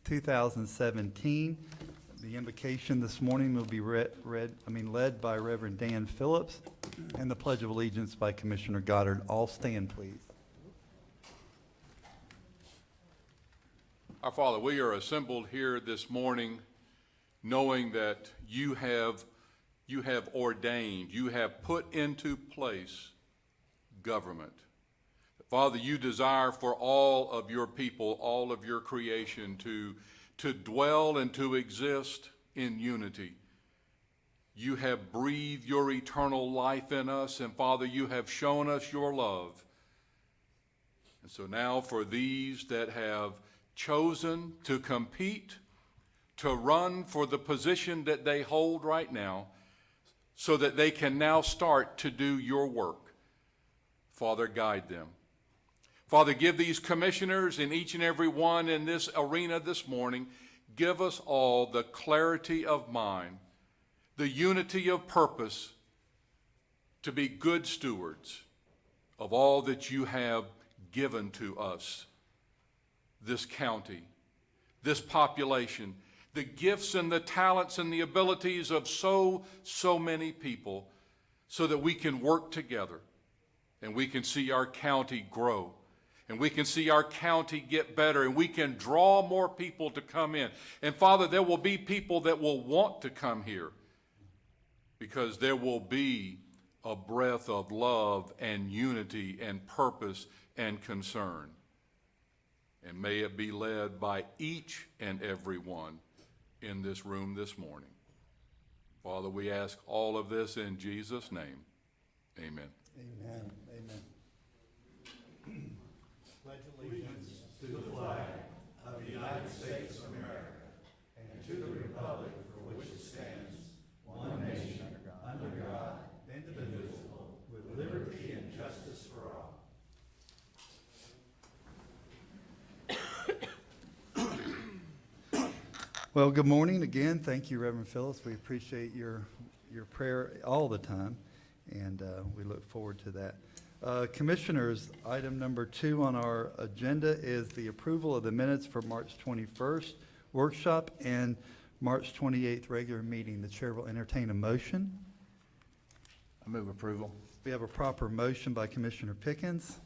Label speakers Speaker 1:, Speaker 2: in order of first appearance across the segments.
Speaker 1: 2017. The invocation this morning will be led by Reverend Dan Phillips, and the Pledge of Allegiance by Commissioner Goddard. All stand, please.
Speaker 2: Our Father, we are assembled here this morning knowing that you have ordained, you have put into place government. Father, you desire for all of your people, all of your creation to dwell and to exist in unity. You have breathed your eternal life in us, and Father, you have shown us your love. And so now for these that have chosen to compete, to run for the position that they hold right now, so that they can now start to do your work, Father, guide them. Father, give these commissioners and each and every one in this arena this morning, give us all the clarity of mind, the unity of purpose to be good stewards of all that you have given to us, this county, this population, the gifts and the talents and the abilities of so many people, so that we can work together and we can see our county grow. And we can see our county get better, and we can draw more people to come in. And Father, there will be people that will want to come here because there will be a breath of love and unity and purpose and concern. And may it be led by each and every one in this room this morning. Father, we ask all of this in Jesus' name. Amen.
Speaker 1: Amen. Amen.
Speaker 3: Pledge allegiance to the flag of the United States of America and to the republic for which it stands, one nation, under God, indivisible, with liberty and justice for all.
Speaker 1: Well, good morning again. Thank you, Reverend Phillips. We appreciate your prayer all the time, and we look forward to that. Commissioners, item number 2 on our agenda is the approval of the minutes for March 21st workshop and March 28th regular meeting. The chair will entertain a motion.
Speaker 4: I move approval.
Speaker 1: We have a proper motion by Commissioner Pickens,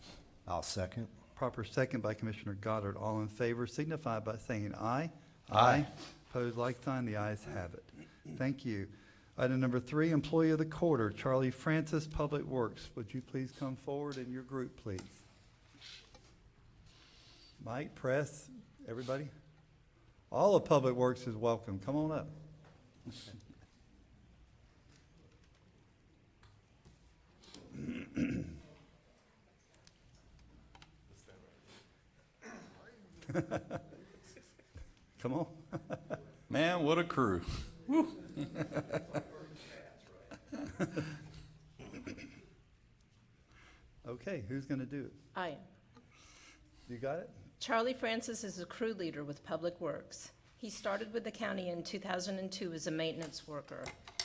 Speaker 4: I'll second.
Speaker 1: proper second by Commissioner Goddard. All in favor signify by saying aye.
Speaker 4: Aye.
Speaker 1: Opposed, like sign. The ayes have it. Thank you. Item number 3, Employee of the Quarter, Charlie Francis, Public Works. Would you please come forward in your group, please? Mike, press, everybody? All of Public Works is welcome. Come on up. Come on.
Speaker 4: Man, what a crew.
Speaker 1: Okay, who's going to do it?
Speaker 5: I am.
Speaker 1: You got it?
Speaker 5: Charlie Francis is a crew leader with Public Works. He started with the county in 2002 as a maintenance worker.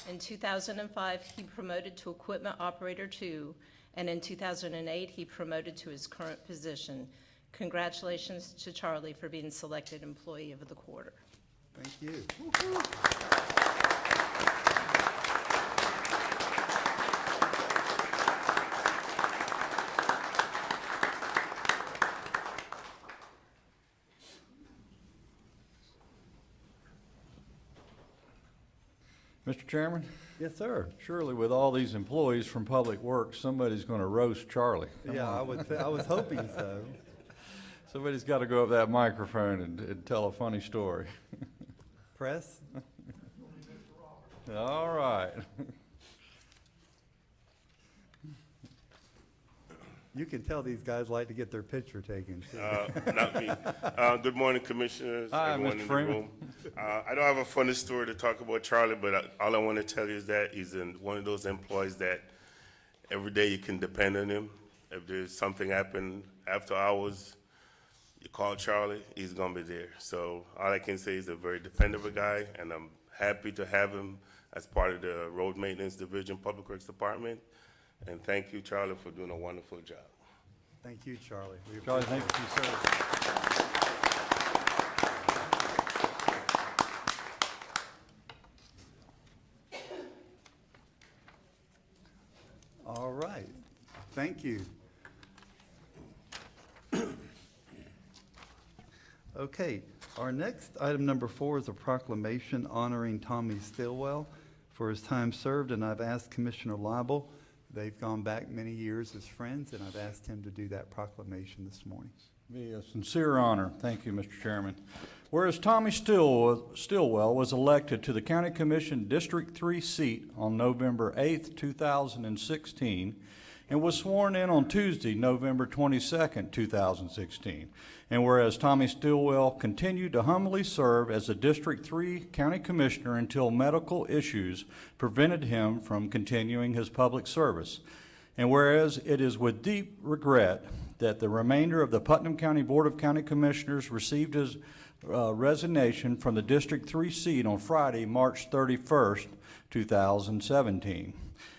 Speaker 5: In 2005, he promoted to Equipment Operator 2, and in 2008, he promoted to his current position. Congratulations to Charlie for being selected Employee of the Quarter.
Speaker 1: Thank you.
Speaker 4: Mr. Chairman,
Speaker 1: Yes, sir.
Speaker 4: surely with all these employees from Public Works, somebody's going to roast Charlie.
Speaker 1: Yeah, I was hoping so.
Speaker 4: Somebody's got to go up that microphone and tell a funny story.
Speaker 1: Press?
Speaker 4: All right.
Speaker 1: You can tell these guys like to get their picture taken.
Speaker 6: Not me. Good morning, Commissioners.
Speaker 4: Hi,
Speaker 6: everyone
Speaker 4: Mr.
Speaker 6: in the
Speaker 4: Freeman.
Speaker 6: room. I don't have a funny story to talk about Charlie, but all I want to tell you is that he's one of those employees that every day you can depend on him. If there's something happen after hours, you call Charlie, he's going to be there. So all I can say is a very dependable guy, and I'm happy to have him as part of the Road Maintenance Division, Public Works Department. And thank you, Charlie, for doing a wonderful job.
Speaker 1: Thank you, Charlie. We
Speaker 4: Charlie,
Speaker 1: appreciate
Speaker 4: thank you, sir.
Speaker 1: Thank you. Okay, our next item number 4 is a proclamation honoring Tommy Stillwell for his time served, and I've asked Commissioner Lible. They've gone back many years as friends, and I've asked him to do that proclamation this morning.
Speaker 4: Be a sincere honor. Thank you, Mr. Chairman. Whereas Tommy Stillwell was elected to the County Commission District 3 seat on November 8th, 2016, and was sworn in on Tuesday, November 22nd, 2016. And whereas Tommy Stillwell continued to humbly serve as a District 3 County Commissioner until medical issues prevented him from continuing his public service. And whereas it is with deep regret that the remainder of the Putnam County Board of County Commissioners received his resignation from the District 3 seat on Friday, March 31st, 2017.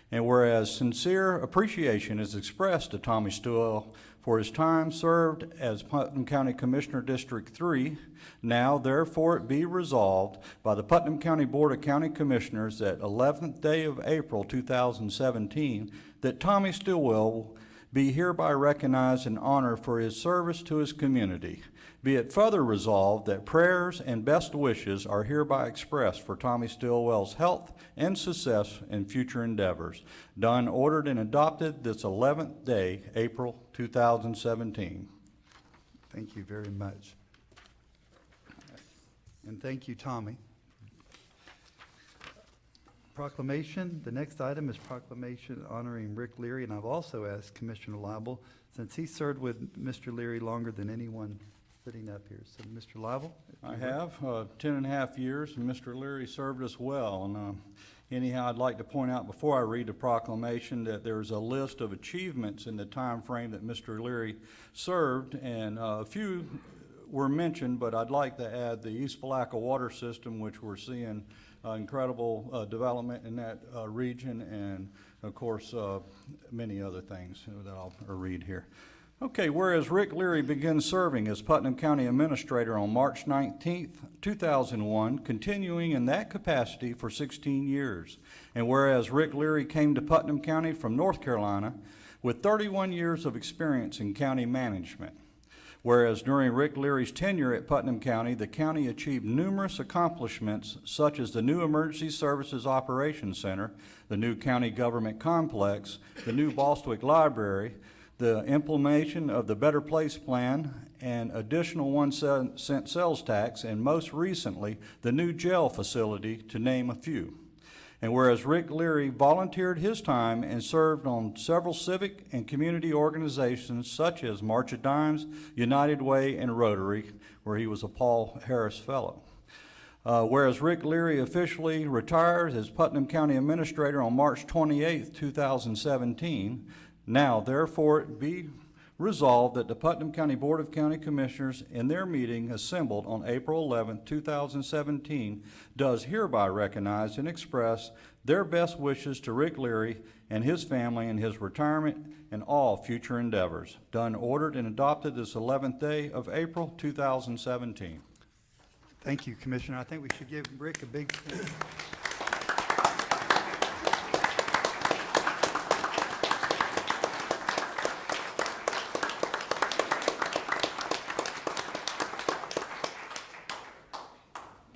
Speaker 4: And whereas sincere appreciation is expressed to Tommy Stillwell for his time served as Putnam County Commissioner District 3, now therefore it be resolved by the Putnam County Board of County Commissioners that 11th day of April 2017 that Tommy Stillwell be hereby recognized and honored for his service to his community. Be it further resolved that prayers and best wishes are hereby expressed for Tommy Stillwell's health and success in future endeavors. Done, ordered, and adopted this 11th day, April 2017.
Speaker 1: Thank you very much. And thank you, Tommy. Proclamation, the next item is proclamation honoring Rick Leary, and I've also asked Commissioner Lible, since he served with Mr. Leary longer than anyone sitting up here. So, Mr. Lible?
Speaker 4: I have 10 and a half years, and Mr. Leary served us well. And anyhow, I'd like to point out before I read the proclamation that there's a list of achievements in the time frame that Mr. Leary served, and a few were mentioned, but I'd like to add the East Palaca water system, which we're seeing incredible development in that region, and of course many other things that I'll read here. Okay, whereas Rick Leary began serving as Putnam County Administrator on March 19th, 2001, continuing in that capacity for 16 years. And whereas Rick Leary came to Putnam County from North Carolina with 31 years of experience in county management. Whereas during Rick Leary's tenure at Putnam County, the county achieved numerous accomplishments such as the new Emergency Services Operations Center, the new county government complex, the new Bostwick Library, the implementation of the Better Place Plan, and additional 1-cent sales tax, and most recently, the new jail facility, to name a few. And whereas Rick Leary volunteered his time and served on several civic and community organizations such as March of Dimes, United Way, and Rotary, where he was a Paul Harris Fellow. Whereas Rick Leary officially retired as Putnam County Administrator on March 28, 2017, now therefore it be resolved that the Putnam County Board of County Commissioners in their meeting assembled on April 11, 2017, does hereby recognize and express their best wishes to Rick Leary and his family in his retirement and all future endeavors. Done, ordered, and adopted this 11th day of April 2017.
Speaker 1: Thank you, Commissioner. I think we should give Rick a big hand.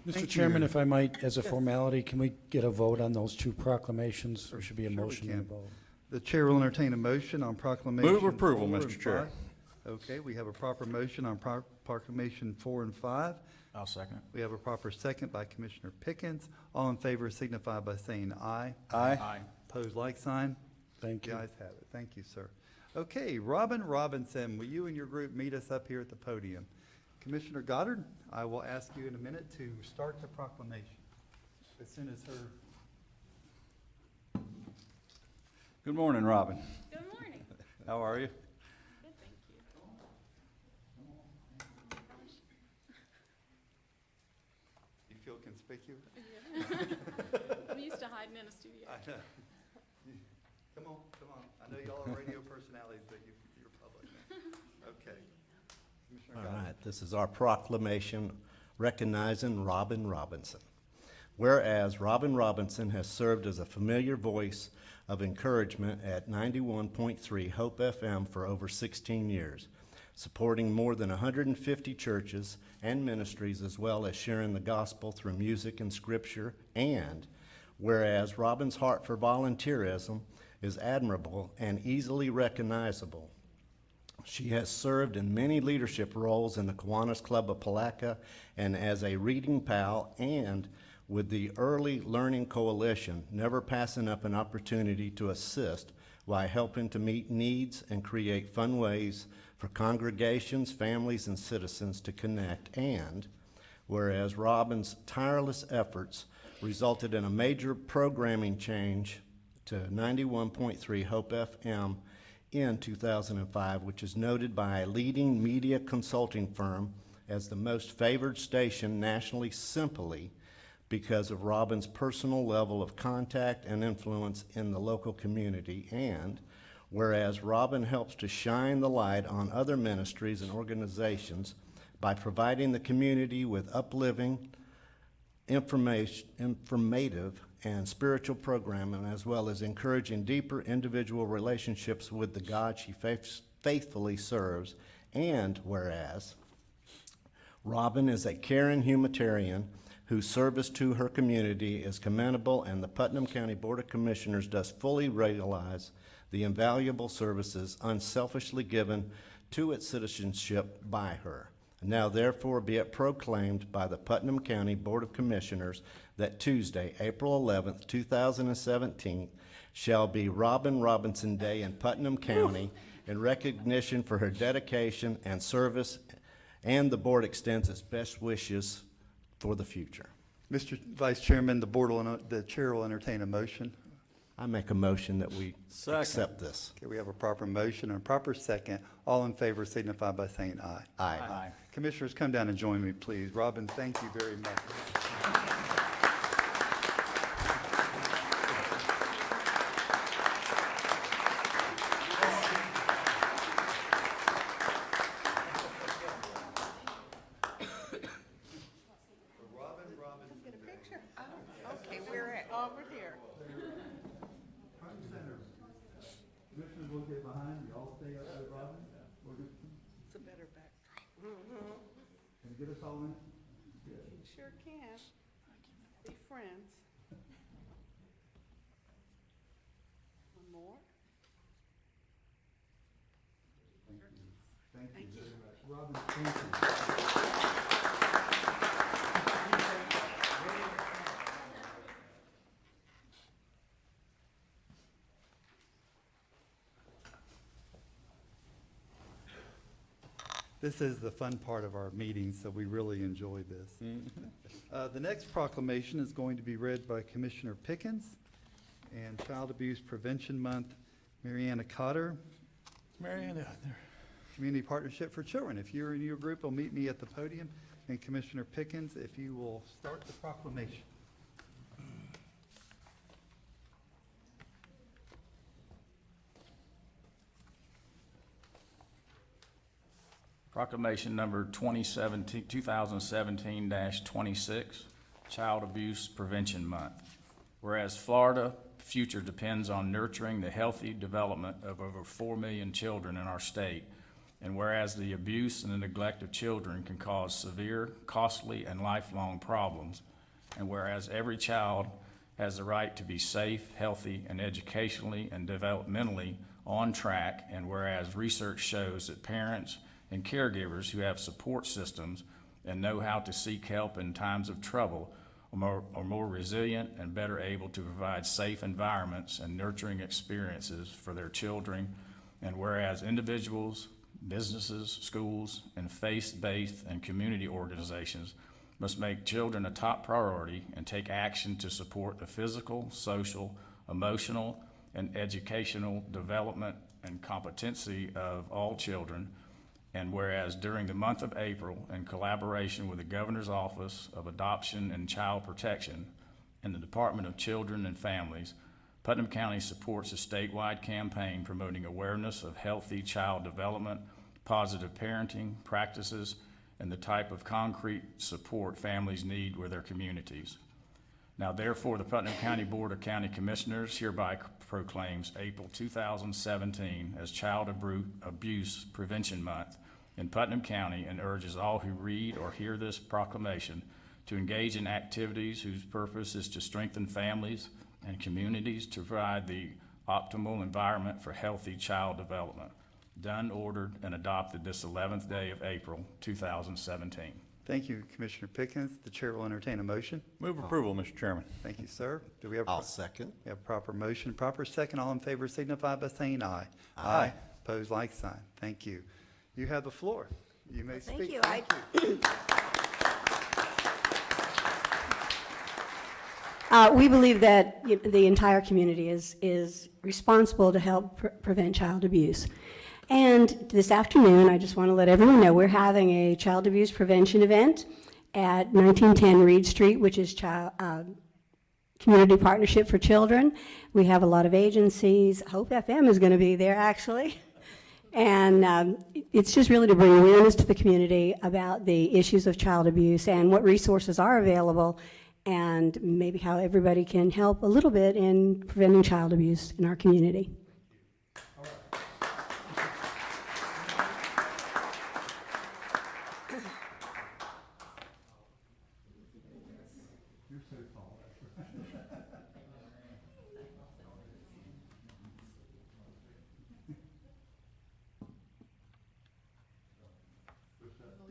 Speaker 3: Mr.
Speaker 1: Thank
Speaker 3: Chairman,
Speaker 1: you.
Speaker 3: if I might, as a formality, can we get a vote on those two proclamations? There should be a
Speaker 1: Sure we
Speaker 3: motion and a
Speaker 1: can.
Speaker 3: vote.
Speaker 1: The chair will entertain a motion on proclamation.
Speaker 4: Move approval,
Speaker 1: 4
Speaker 4: Mr.
Speaker 1: and
Speaker 4: Chair.
Speaker 1: 5. Okay, we have a proper motion on proclamation 4 and 5.
Speaker 7: I'll second.
Speaker 1: We have a proper second by Commissioner Pickens. All in favor signify by saying aye.
Speaker 4: Aye.
Speaker 1: Opposed, like sign.
Speaker 3: Thank
Speaker 1: The
Speaker 3: you.
Speaker 1: ayes have it. Thank you, sir. Okay, Robin Robinson, will you and your group meet us up here at the podium? Commissioner Goddard, I will ask you in a minute to start the proclamation as soon as her.
Speaker 4: Good morning, Robin.
Speaker 8: Good morning.
Speaker 4: How are you?
Speaker 8: Good, thank you.
Speaker 1: You feel conspicuous?
Speaker 8: I'm used to hiding in a studio.
Speaker 1: I know. Come on, come on. I know y'all are radio personalities, but you're public. Okay. Commissioner
Speaker 7: All
Speaker 1: Goddard.
Speaker 7: right, this is our proclamation recognizing Robin Robinson. Whereas Robin Robinson has served as a familiar voice of encouragement at 91.3 Hope FM for over 16 years, supporting more than 150 churches and ministries, as well as sharing the gospel through music and scripture. And whereas Robin's heart for volunteerism is admirable and easily recognizable, she has served in many leadership roles in the Kiwanis Club of Palatka and as a reading pal, and with the Early Learning Coalition, never passing up an opportunity to assist while helping to meet needs and create fun ways for congregations, families, and citizens to connect. And whereas Robin's tireless efforts resulted in a major programming change to 91.3 Hope FM in 2005, which is noted by a leading media consulting firm as the most favored station nationally, simply because of Robin's personal level of contact and influence in the local community. And whereas Robin helps to shine the light on other ministries and organizations by providing the community with uplifting, informative, and spiritual programming, as well as encouraging deeper individual relationships with the God she faithfully serves. And whereas Robin is a caring humanitarian whose service to her community is commendable, and the Putnam County Board of Commissioners does fully realize the invaluable services unselfishly given to its citizenship by her. Now therefore be it proclaimed by the Putnam County Board of Commissioners that Tuesday, April 11th, 2017, shall be Robin Robinson Day in Putnam County in recognition for her dedication and service, and the board extends its best wishes for the future.
Speaker 1: Mr. Vice Chairman, the chair will entertain a motion.
Speaker 7: I make a motion that we
Speaker 4: Second.
Speaker 7: accept this.
Speaker 1: Okay, we have a proper motion and a proper second. All in favor signify by saying aye.
Speaker 7: Aye.
Speaker 1: Commissioners, come down and join me, please. Robin, thank you very much.
Speaker 9: Okay, we're at, over here.
Speaker 1: Commissioners, we'll get behind you. All stay up there, Robin.
Speaker 9: It's a better backdrop.
Speaker 1: Can you get us all in?
Speaker 9: Sure can. Be friends. One more.
Speaker 1: Thank you very much. Robin, thank you. This is the fun part of our meeting, so we really enjoy this. The next proclamation is going to be read by Commissioner Pickens, and Child Abuse Prevention Month, Mariana Cotter.
Speaker 4: Mariana,
Speaker 1: Community Partnership for Children. If you're in your group, will meet me at the podium. And Commissioner Pickens, if you will start the proclamation.
Speaker 10: Proclamation number 2017-26, Child Abuse Prevention Month. Whereas Florida future depends on nurturing the healthy development of over 4 million children in our state, and whereas the abuse and the neglect of children can cause severe, costly, and lifelong problems, and whereas every child has the right to be safe, healthy, and educationally and developmentally on track, and whereas research shows that parents and caregivers who have support systems and know how to seek help in times of trouble are more resilient and better able to provide safe environments and nurturing experiences for their children, and whereas individuals, businesses, schools, and faith-based and community organizations must make children a top priority and take action to support the physical, social, emotional, and educational development and competency of all children. And whereas during the month of April, in collaboration with the Governor's Office of Adoption and Child Protection and the Department of Children and Families, Putnam County supports a statewide campaign promoting awareness of healthy child development, positive parenting practices, and the type of concrete support families need with their communities. Now therefore, the Putnam County Board of County Commissioners hereby proclaims April 2017 as Child Abuse Prevention Month in Putnam County and urges all who read or hear this proclamation to engage in activities whose purpose is to strengthen families and communities to provide the optimal environment for healthy child development. Done, ordered, and adopted this 11th day of April 2017.
Speaker 1: Thank you, Commissioner Pickens. The chair will entertain a motion.
Speaker 4: Move approval, Mr. Chairman.
Speaker 1: Thank you, sir. Do we have?
Speaker 7: I'll second.
Speaker 1: We have proper motion, proper second. All in favor signify by saying aye.
Speaker 7: Aye.
Speaker 1: Opposed, like sign. Thank you. You have the floor. You may speak.
Speaker 11: Thank you. We believe that the entire community is responsible to help prevent child abuse. And this afternoon, I just want to let everyone know we're having a child abuse prevention event at 1910 Reed Street, which is Community Partnership for Children. We have a lot of agencies. Hope FM is going to be there, actually. And it's just really to bring awareness to the community about the issues of child abuse and what resources are available, and maybe how everybody can help a little bit in preventing child abuse in our community.
Speaker 9: Oh,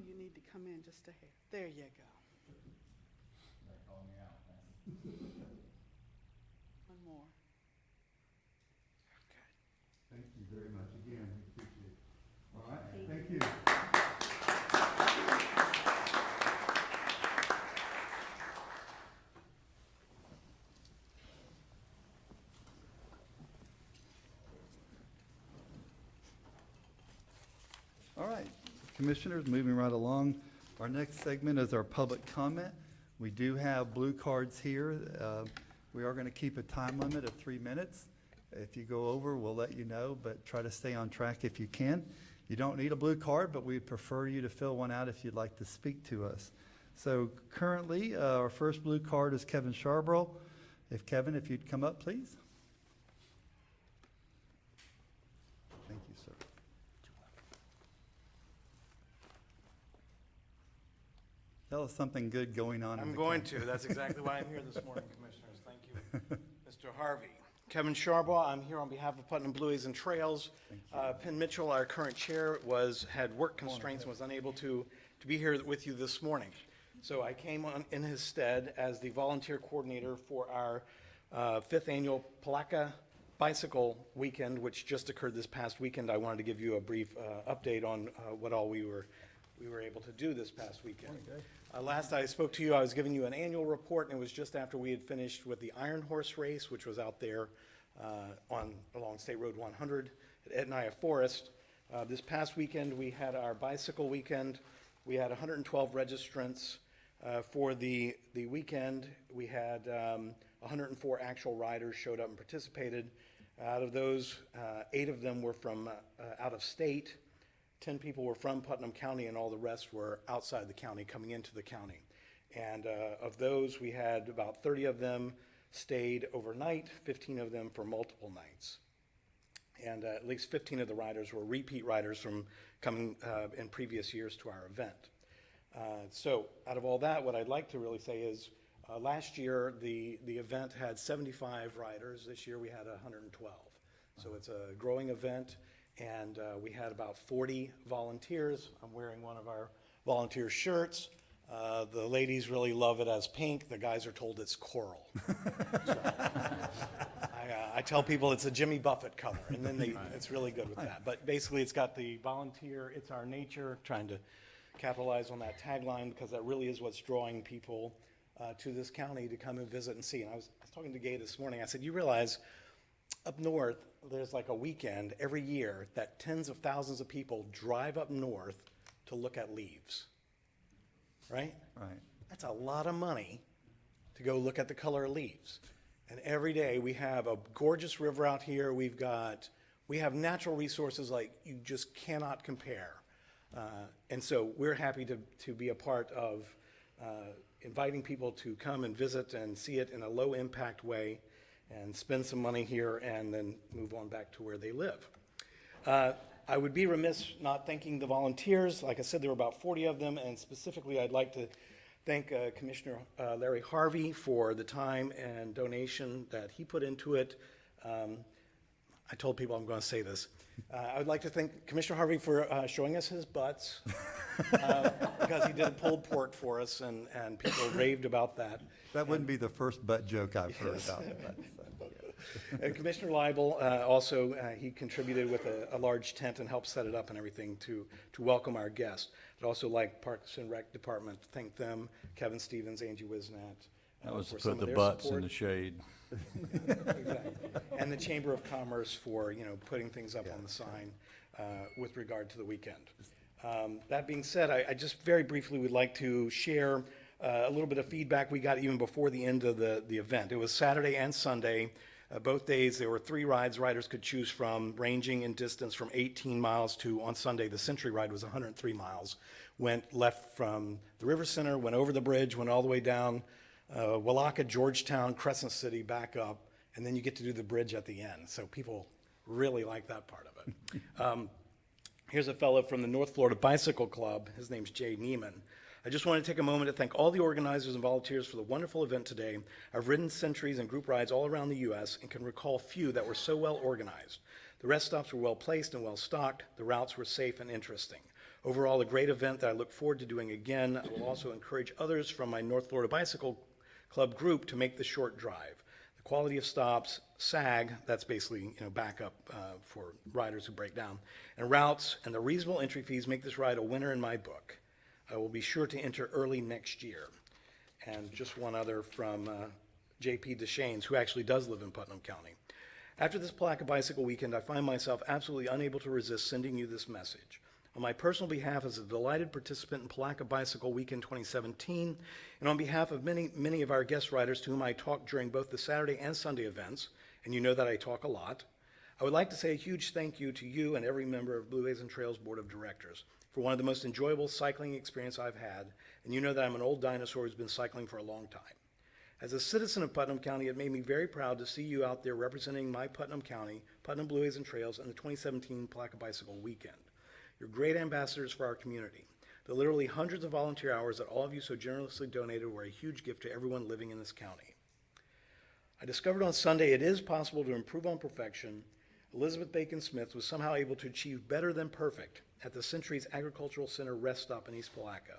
Speaker 9: you need to come in just a hair. There you go. One more. Good.
Speaker 1: Thank you very much. Again, we appreciate it. All right, thank you. All right, Commissioners, moving right along. Our next segment is our public comment. We do have blue cards here. We are going to keep a time limit of 3 minutes. If you go over, we'll let you know, but try to stay on track if you can. You don't need a blue card, but we'd prefer you to fill one out if you'd like to speak to us. So currently, our first blue card is Kevin Charbrough. Kevin, if you'd come up, please. Thank you, sir. Tell us something good going on.
Speaker 12: I'm going to. That's exactly why I'm here this morning, Commissioners. Thank you, Mr. Harvey. Kevin Charbrough, I'm here on behalf of Putnam Blueways and Trails. Penn Mitchell, our current chair, had work constraints and was unable to be here with you this morning. So I came on in his stead as the volunteer coordinator for our 5th annual Palaca Bicycle Weekend, which just occurred this past weekend. I wanted to give you a brief update on what all we were able to do this past weekend. Last I spoke to you, I was giving you an annual report, and it was just after we had finished with the Iron Horse Race, which was out there along State Road 100 at Etnaya Forest. This past weekend, we had our bicycle weekend. We had 112 registrants for the weekend. We had 104 actual riders showed up and participated. Out of those, 8 of them were from out of state. 10 people were from Putnam County, and all the rest were outside the county, coming into the county. And of those, we had about 30 of them stayed overnight, 15 of them for multiple nights. And at least 15 of the riders were repeat riders from coming in previous years to our event. So out of all that, what I'd like to really say is last year, the event had 75 riders. This year, we had 112. So it's a growing event. And we had about 40 volunteers. I'm wearing one of our volunteer shirts. The ladies really love it as pink. The guys are told it's coral. So, I tell people it's a Jimmy Buffett color, and then it's really good with that. But basically, it's got the volunteer, it's our nature, trying to capitalize on that tagline, because that really is what's drawing people to this county to come and visit and see. And I was talking to Gay this morning. I said, you realize up north, there's like a weekend every year that tens of thousands of people drive up north to look at leaves, right?
Speaker 1: Right.
Speaker 12: That's a lot of money to go look at the color of leaves. And every day we have a gorgeous river out here. We have natural resources like you just cannot compare. And so we're happy to be a part of inviting people to come and visit and see it in a low-impact way and spend some money here and then move on back to where they live. I would be remiss not thanking the volunteers. Like I said, there were about 40 of them, and specifically I'd like to thank Commissioner Larry Harvey for the time and donation that he put into it. I told people I'm going to say this. I would like to thank Commissioner Harvey for showing us his butts because he did a pulled pork for us, and people raved about that.
Speaker 1: That wouldn't be the first butt joke I've heard about that.
Speaker 12: And Commissioner Leibel also, he contributed with a large tent and helped set it up and everything to welcome our guests. I'd also like Parks and Rec Department to thank them, Kevin Stevens, Angie Wisnat.
Speaker 4: That was to
Speaker 12: for some
Speaker 4: put
Speaker 12: of
Speaker 4: the
Speaker 12: their
Speaker 4: butts in
Speaker 12: support.
Speaker 4: the shade.
Speaker 12: Exactly. And the Chamber of Commerce for, putting things up on the sign with regard to the weekend. That being said, I just very briefly would like to share a little bit of feedback we got even before the end of the event. It was Saturday and Sunday. Both days, there were 3 rides riders could choose from, ranging in distance from 18 miles to, on Sunday, the Century Ride was 103 miles. Went left from the River Center, went over the bridge, went all the way down Willaca, Georgetown, Crescent City, back up, and then you get to do the bridge at the end. So people really like that part of it. Here's a fellow from the North Florida Bicycle Club. His name's Jay Neiman. I just want to take a moment to thank all the organizers and volunteers for the wonderful event today. I've ridden centuries and group rides all around the U.S. and can recall few that were so well organized. The rest stops were well placed and well stocked. The routes were safe and interesting. Overall, a great event that I look forward to doing again. I will also encourage others from my North Florida Bicycle Club group to make the short drive. The quality of stops, SAG, that's basically backup for riders who break down, and routes and the reasonable entry fees make this ride a winner in my book. I will be sure to enter early next year. And just one other from J.P. Deschaines, who actually does live in Putnam County. After this Palaca Bicycle Weekend, I find myself absolutely unable to resist sending you this message. On my personal behalf as a delighted participant in Palaca Bicycle Weekend 2017, and on behalf of many of our guest riders to whom I talked during both the Saturday and Sunday events, and you know that I talk a lot, I would like to say a huge thank you to you and every member of Blueways and Trails Board of Directors for one of the most enjoyable cycling experience I've had, and you know that I'm an old dinosaur who's been cycling for a long time. As a citizen of Putnam County, it made me very proud to see you out there representing my Putnam County, Putnam Blueways and Trails, and the 2017 Palaca Bicycle Weekend. You're great ambassadors for our community. The literally hundreds of volunteer hours that all of you so generously donated were a huge gift to everyone living in this county. I discovered on Sunday it is possible to improve on perfection. Elizabeth Bacon Smith was somehow able to achieve better than perfect at the Centuries Agricultural Center rest stop in East Palaca.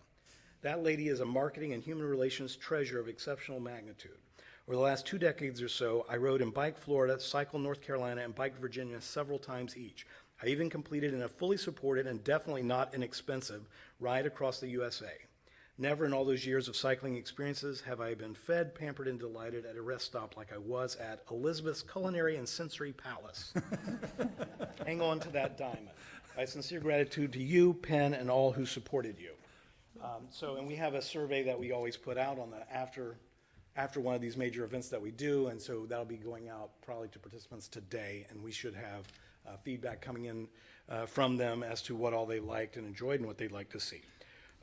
Speaker 12: That lady is a marketing and human relations treasure of exceptional magnitude. Over the last 2 decades or so, I rode in Bike Florida, Cycle North Carolina, and Bike Virginia several times each. I even completed in a fully supported and definitely not inexpensive ride across the USA. Never in all those years of cycling experiences have I been fed, pampered, and delighted at a rest stop like I was at Elizabeth's Culinary and Sensory Palace. Hang on to that diamond. My sincere gratitude to you, Penn, and all who supported you. And we have a survey that we always put out on the after one of these major events that we do, and so that'll be going out probably to participants today, and we should have feedback coming in from them as to what all they liked and enjoyed and what they'd like to see.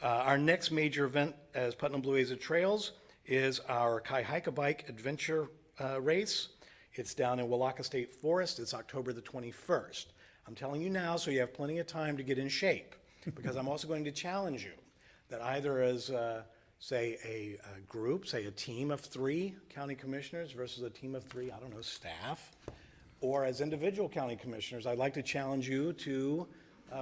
Speaker 12: Our next major event as Putnam Blueways and Trails is our Kai-Hike-A-Bike Adventure Race. It's down in Willaca State Forest. It's October the 21st. I'm telling you now so you have plenty of time to get in shape, because I'm also going to challenge you that either as, say, a group, say a team of 3 county commissioners versus a team of 3, I don't know, staff, or as individual county commissioners, I'd like to challenge you to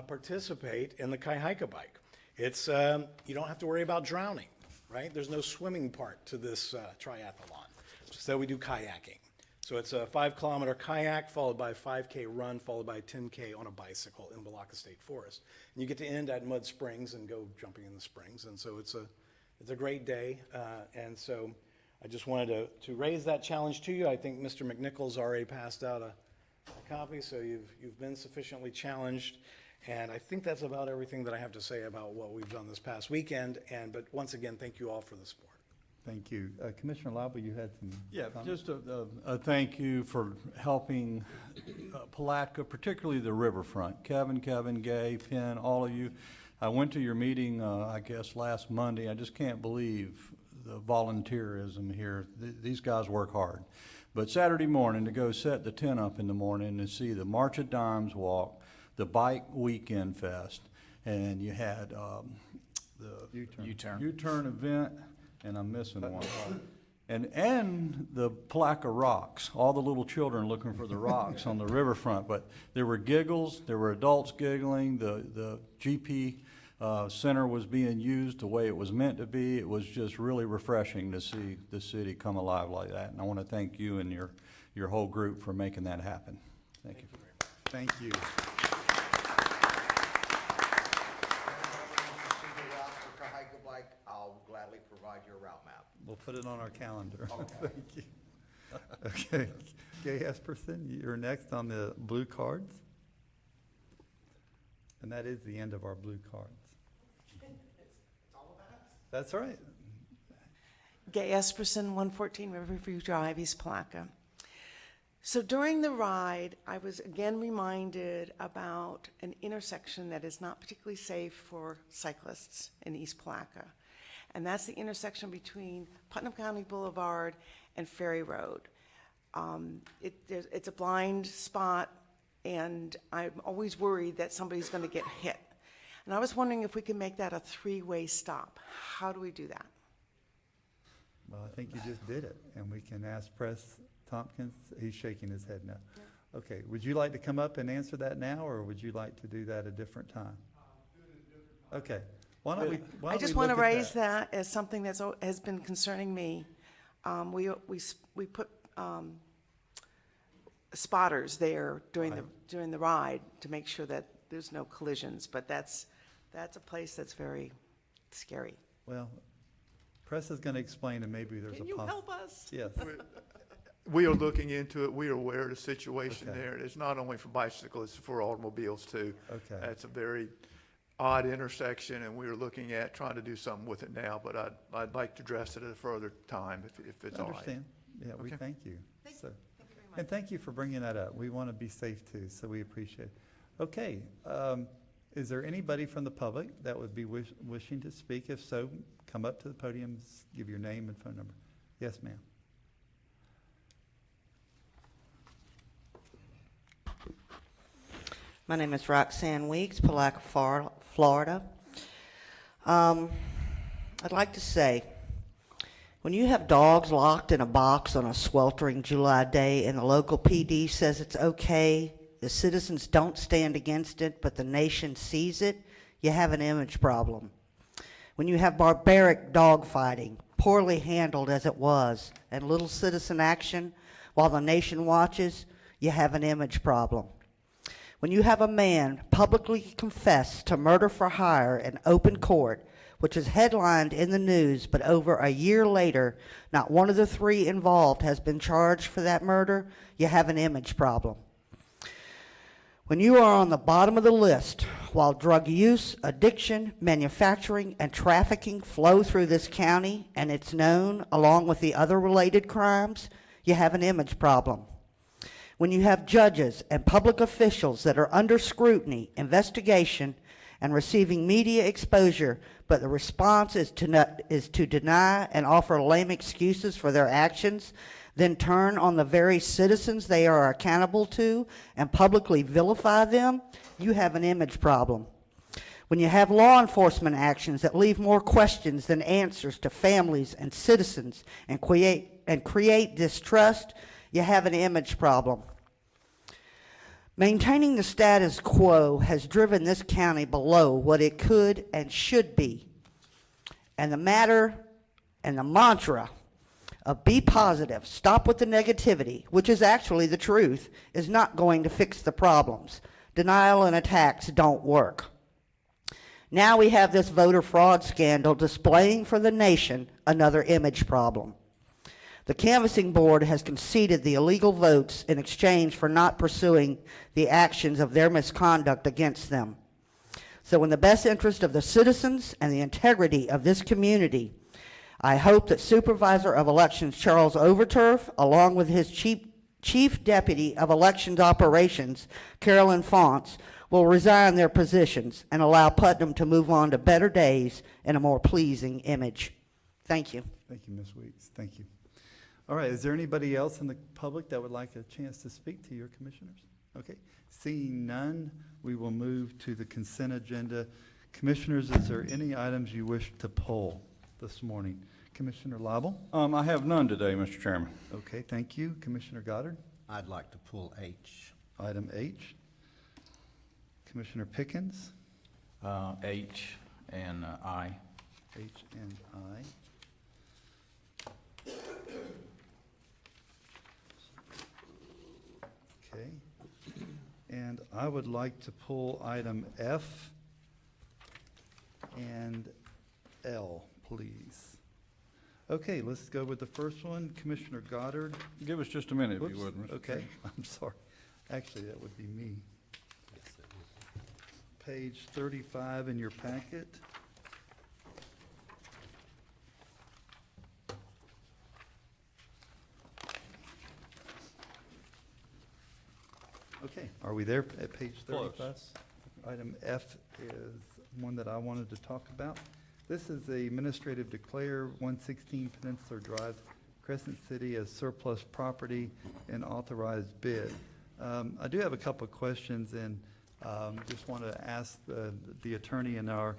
Speaker 12: participate in the Kai-Hike-A-Bike. It's, you don't have to worry about drowning, right? There's no swimming part to this triathlon. So we do kayaking. So it's a 5-kilometer kayak followed by a 5K run followed by a 10K on a bicycle in Willaca State Forest. And you get to end at Mud Springs and go jumping in the springs. And so it's a great day. And so I just wanted to raise that challenge to you. I think Mr. McNichols already passed out a copy, so you've been sufficiently challenged. And I think that's about everything that I have to say about what we've done this past weekend. But once again, thank you all for the support.
Speaker 1: Thank you. Commissioner Lible, you had some comments?
Speaker 4: Just a thank you for helping Palatka, particularly the riverfront. Kevin, Gay, Penn, all of you. I went to your meeting, I guess, last Monday. I just can't believe the volunteerism here. These guys work hard. But Saturday morning, to go set the tent up in the morning and see the March of Dimes walk, the Bike Weekend Fest, and you had the
Speaker 10: U-turn.
Speaker 4: U-turn event, and I'm missing one. And the Palaca Rocks, all the little children looking for the rocks on the riverfront. But there were giggles, there were adults giggling, the GP center was being used the way it was meant to be. It was just really refreshing to see the city come alive like that. And I want to thank you and your whole group for making that happen. Thank you.
Speaker 1: Thank you.
Speaker 3: I'll gladly provide your route map.
Speaker 1: We'll put it on our calendar. Thank you. Okay, Gay Esperson, you're next on the blue cards. And that is the end of our blue cards. That's right.
Speaker 13: Gay Esperson, 114 Riverview Drive, East Palaca. So during the ride, I was again reminded about an intersection that is not particularly safe for cyclists in East Palaca. And that's the intersection between Putnam County Boulevard and Ferry Road. It's a blind spot, and I'm always worried that somebody's going to get hit. And I was wondering if we could make that a three-way stop. How do we do that?
Speaker 1: Well, I think you just did it, and we can ask Press Tompkins. He's shaking his head no. Okay, would you like to come up and answer that now, or would you like to do that a different time? Okay.
Speaker 13: I just want to raise that as something that's has been concerning me. We put spotters there during the ride to make sure that there's no collisions, but that's a place that's very scary.
Speaker 1: Well, Press is going to explain, and maybe there's
Speaker 13: Can
Speaker 1: a
Speaker 13: you help us?
Speaker 1: Yes.
Speaker 3: We are looking into it. We are aware of the situation there. It's not only for bicycles, it's for automobiles too.
Speaker 1: Okay.
Speaker 3: It's a very odd intersection, and we are looking at trying to do something with it now, but I'd like to address it at a further time if it's all right.
Speaker 1: Understand. Yeah, we
Speaker 3: Okay.
Speaker 1: thank you.
Speaker 13: Thank
Speaker 1: So,
Speaker 13: you very much.
Speaker 1: and thank you for bringing that up. We want to be safe too, so we appreciate it. Okay, is there anybody from the public that would be wishing to speak? If so, come up to the podium, give your name and phone number. Yes, ma'am.
Speaker 14: My name is Roxanne Weeks, Palaca, Florida. I'd like to say, when you have dogs locked in a box on a sweltering July day and the local PD says it's okay, the citizens don't stand against it, but the nation sees it, you have an image problem. When you have barbaric dog fighting, poorly handled as it was, and little citizen action while the nation watches, you have an image problem. When you have a man publicly confess to murder for hire in open court, which is headlined in the news, but over a year later, not one of the three involved has been charged for that murder, you have an image problem. When you are on the bottom of the list, while drug use, addiction, manufacturing, and trafficking flow through this county, and it's known along with the other related crimes, you have an image problem. When you have judges and public officials that are under scrutiny, investigation, and receiving media exposure, but the response is to deny and offer lame excuses for their actions, then turn on the very citizens they are accountable to and publicly vilify them, you have an image problem. When you have law enforcement actions that leave more questions than answers to families and citizens and create distrust, you have an image problem. Maintaining the status quo has driven this county below what it could and should be. And the matter and the mantra of be positive, stop with the negativity, which is actually the truth, is not going to fix the problems. Denial and attacks don't work. Now we have this voter fraud scandal displaying for the nation another image problem. The canvassing board has conceded the illegal votes in exchange for not pursuing the actions of their misconduct against them. So in the best interest of the citizens and the integrity of this community, I hope that Supervisor of Elections Charles Overturf, along with his Chief Deputy of Elections Operations, Carolyn Fonts, will resign their positions and allow Putnam to move on to better days and a more pleasing image. Thank you.
Speaker 1: Thank you, Ms. Weeks. Thank you. All right, is there anybody else in the public that would like a chance to speak to your commissioners? Okay, seeing none, we will move to the consent agenda. Commissioners, is there any items you wish to pull this morning? Commissioner Lible?
Speaker 4: I have none today, Mr. Chairman.
Speaker 1: Okay, thank you. Commissioner Goddard?
Speaker 7: I'd like to pull H.
Speaker 1: Item H. Commissioner Pickens?
Speaker 10: H and I.
Speaker 1: H and I. Okay. And I would like to pull item F and L, please. Okay, let's go with the first one. Commissioner Goddard.
Speaker 4: Give us just a minute, if
Speaker 1: Whoops,
Speaker 4: you would, Mr.
Speaker 1: okay, I'm sorry. Actually, that would be me. Page 35 in your packet. Okay, are we there at page 35?
Speaker 4: Close.
Speaker 1: Item F is one that I wanted to talk about. This is the administrative declare 116 Peninsula Drive, Crescent City as surplus property and authorized bid. I do have a couple of questions and just want to ask the attorney and our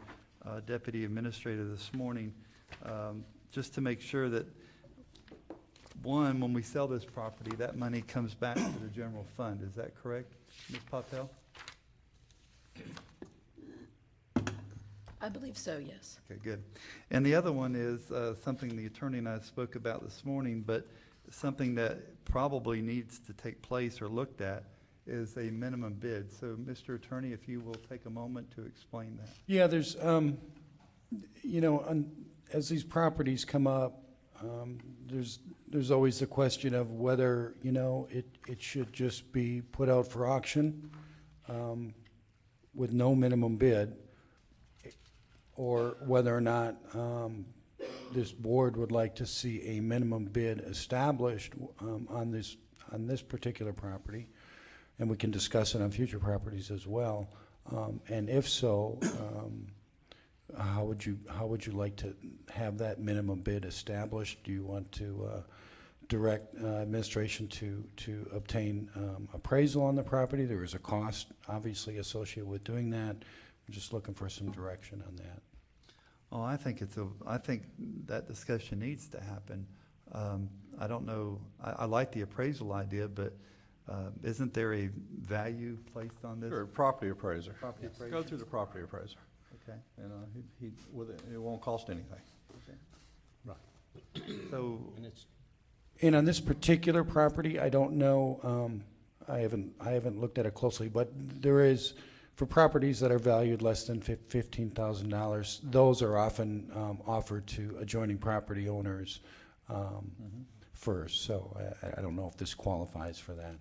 Speaker 1: deputy administrator this morning, just to make sure that, one, when we sell this property, that money comes back to the general fund. Is that correct, Ms. Papel?
Speaker 5: I believe so, yes.
Speaker 1: Okay, good. And the other one is something the attorney and I spoke about this morning, but something that probably needs to take place or looked at is a minimum bid. So, Mr. Attorney, if you will take a moment to explain that.
Speaker 15: Yeah, there's, as these properties come up, there's always the question of whether, it should just be put out for auction with no minimum bid, or whether or not this board would like to see a minimum bid established on this particular property, and we can discuss it on future properties as well. And if so, how would you like to have that minimum bid established? Do you want to direct administration to obtain appraisal on the property? There is a cost, obviously, associated with doing that. I'm just looking for some direction on that.
Speaker 1: Oh, I think that discussion needs to happen. I don't know, I like the appraisal idea, but isn't there a value placed on this?
Speaker 4: Sure, property appraiser.
Speaker 1: Property appraiser?
Speaker 4: Go through the property appraiser.
Speaker 1: Okay.
Speaker 4: And it won't cost anything.
Speaker 1: Right. So,
Speaker 15: And on this particular property, I don't know, I haven't looked at it closely, but there is, for properties that are valued less than $15,000, those are often offered to adjoining property owners first. So I don't know if this qualifies for that.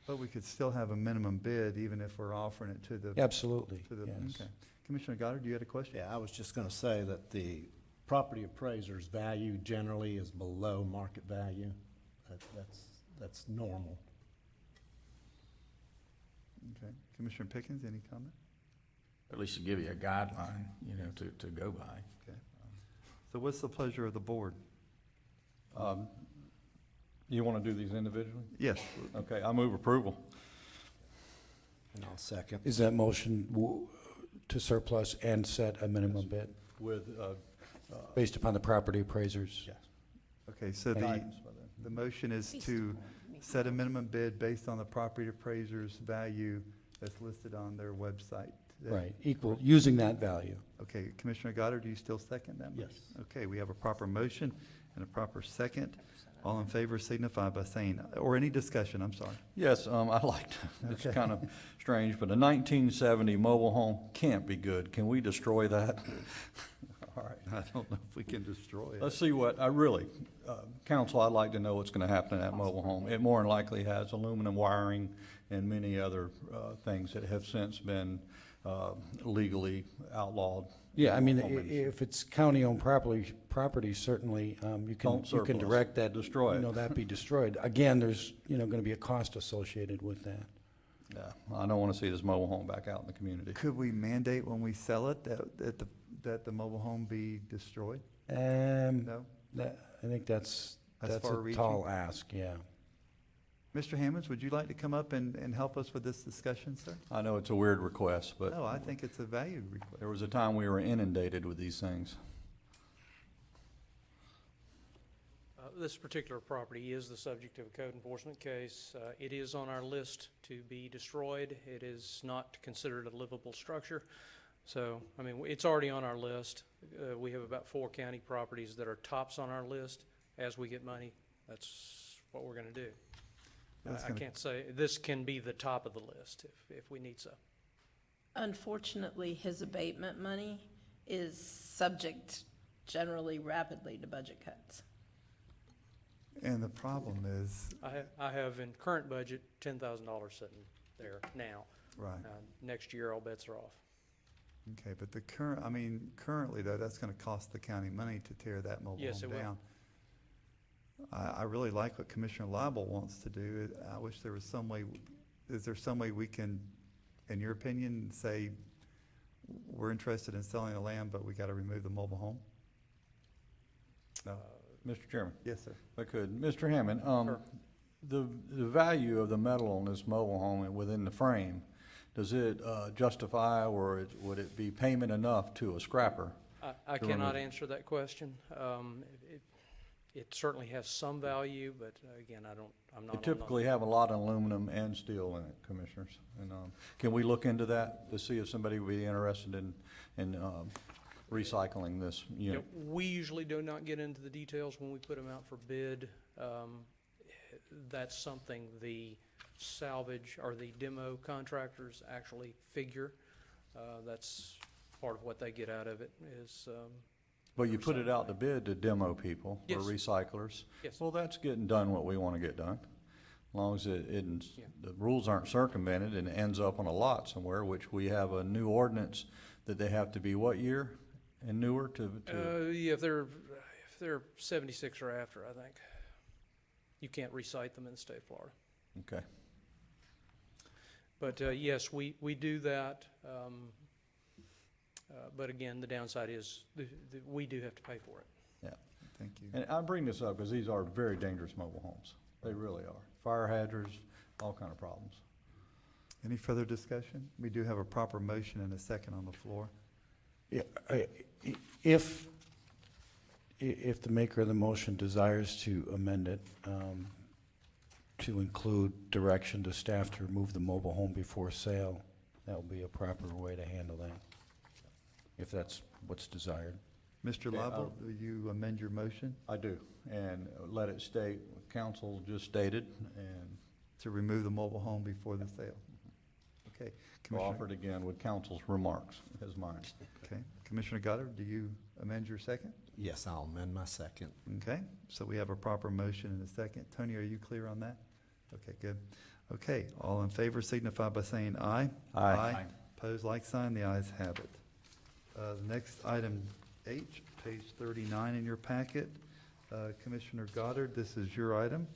Speaker 1: but we could still have a minimum bid even if we're offering it to the.
Speaker 15: Absolutely, yes.
Speaker 1: Okay. Commissioner Goddard, you had a question?
Speaker 7: Yeah, I was just going to say that the property appraiser's value generally is below market value. That's normal.
Speaker 1: Okay. Commissioner Pickens, any comment?
Speaker 10: At least to give you a guideline, to go by.
Speaker 1: Okay. So what's the pleasure of the board?
Speaker 4: You want to do these individually?
Speaker 1: Yes.
Speaker 4: Okay, I move approval.
Speaker 7: And I'll second.
Speaker 15: Is that motion to surplus and set a minimum bid
Speaker 4: With,
Speaker 15: based upon the property appraisers?
Speaker 4: yes.
Speaker 1: Okay, so the motion is to set a minimum bid based on the property appraiser's value that's listed on their website.
Speaker 15: Right, using that value.
Speaker 1: Okay, Commissioner Goddard, do you still second that motion?
Speaker 7: Yes.
Speaker 1: Okay, we have a proper motion and a proper second. All in favor signify by saying, or any discussion, I'm sorry.
Speaker 4: Yes, I like to, it's
Speaker 1: Okay.
Speaker 4: kind of strange, but a 1970 mobile home can't be good. Can we destroy that? All right.
Speaker 1: I don't know if we can destroy it.
Speaker 4: Let's see council, I'd like to know what's going to happen to that mobile home. It more than likely has aluminum wiring and many other things that have since been legally outlawed.
Speaker 15: Yeah, I mean,
Speaker 4: Homes.
Speaker 15: if it's county-owned property, certainly, you
Speaker 4: Don't
Speaker 15: can
Speaker 4: surplus.
Speaker 15: direct that.
Speaker 4: Destroy it.
Speaker 15: That be destroyed. Again, there's, going to be a cost associated with that.
Speaker 4: Yeah, I don't want to see this mobile home back out in the community.
Speaker 1: Could we mandate when we sell it that the mobile home be destroyed?
Speaker 15: No, I think that's
Speaker 1: That's
Speaker 15: a
Speaker 1: far-reaching?
Speaker 15: tall ask, yeah.
Speaker 1: Mr. Hammonds, would you like to come up and help us with this discussion, sir?
Speaker 4: I know it's a weird request, but
Speaker 1: No, I think it's a valued request.
Speaker 4: there was a time we were inundated with these things.
Speaker 16: This particular property is the subject of a code enforcement case. It is on our list to be destroyed. It is not considered a livable structure. So, I mean, it's already on our list. We have about 4 county properties that are tops on our list. As we get money, that's what we're gonna do. I can't say, this can be the top of the list if we need so.
Speaker 5: Unfortunately, his abatement money is subject generally rapidly to budget cuts.
Speaker 1: And the problem is,
Speaker 16: I have in current budget $10,000 sitting there now.
Speaker 1: right,
Speaker 16: Next year, all bets are off.
Speaker 1: okay, but currently though, that's gonna cost the county money to tear that mobile
Speaker 16: Yes,
Speaker 1: home
Speaker 16: it will.
Speaker 1: down. I really like what Commissioner Lible wants to do. I wish there was some way, is there some way we can, in your opinion, say, we're interested in selling the land, but we gotta remove the mobile home? No?
Speaker 4: Mr. Chairman,
Speaker 1: Yes, sir.
Speaker 4: if I could. Mr. Hammond,
Speaker 16: Sure.
Speaker 4: the value of the metal on this mobile home and within the frame, does it justify, or would it be payment enough to a scrapper?
Speaker 16: I
Speaker 4: to
Speaker 16: cannot
Speaker 4: remove it?
Speaker 16: answer that question. It certainly has some value, but again, I'm not
Speaker 4: They
Speaker 16: on the.
Speaker 4: typically have a lot of aluminum and steel in it, Commissioners. And can we look into that to see if somebody would be interested in recycling this
Speaker 16: You know,
Speaker 4: unit?
Speaker 16: we usually do not get into the details when we put them out for bid. That's something the salvage or the demo contractors actually figure. That's part of what they get out of it is,
Speaker 4: But you put it out to bid to demo people or
Speaker 16: Yes.
Speaker 4: recyclers?
Speaker 16: Yes.
Speaker 4: Well, that's getting done what we want to get done. As long as
Speaker 16: Yeah.
Speaker 4: the rules aren't circumvented and it ends up on a lot somewhere, which we have a new ordinance that they have to be what year and newer to?
Speaker 16: yeah, if they're 76 or after, I think. You can't recite them in the state of Florida.
Speaker 4: Okay.
Speaker 16: But yes, we do that. But again, the downside is we do have to pay for it.
Speaker 4: Yeah.
Speaker 1: Thank you.
Speaker 4: And I bring this up because these are very dangerous mobile homes. They really are. Fire hazards, all kind of problems.
Speaker 1: Any further discussion? We do have a proper motion and a second on the floor.
Speaker 15: Yeah, if the maker of the motion desires to amend it, to include direction to staff to remove the mobile home before sale, that would be a proper way to handle that, if that's what's desired.
Speaker 1: Mr. Lible, will you amend your motion
Speaker 4: I do, and let it state what council just stated, and
Speaker 1: to remove the mobile home before the sale? Okay. Commissioner-
Speaker 4: offered again with council's remarks as mine.
Speaker 1: Okay. Commissioner Goddard, do you amend your second?
Speaker 7: Yes, I'll amend my second.
Speaker 1: Okay, so we have a proper motion and a second. Tony, are you clear on that? Okay, good. Okay, all in favor signify by saying aye.
Speaker 4: Aye.
Speaker 1: Aye. Pose like sign, the ayes have it. The next item H, page 39 in your packet. Commissioner Goddard, this is your item.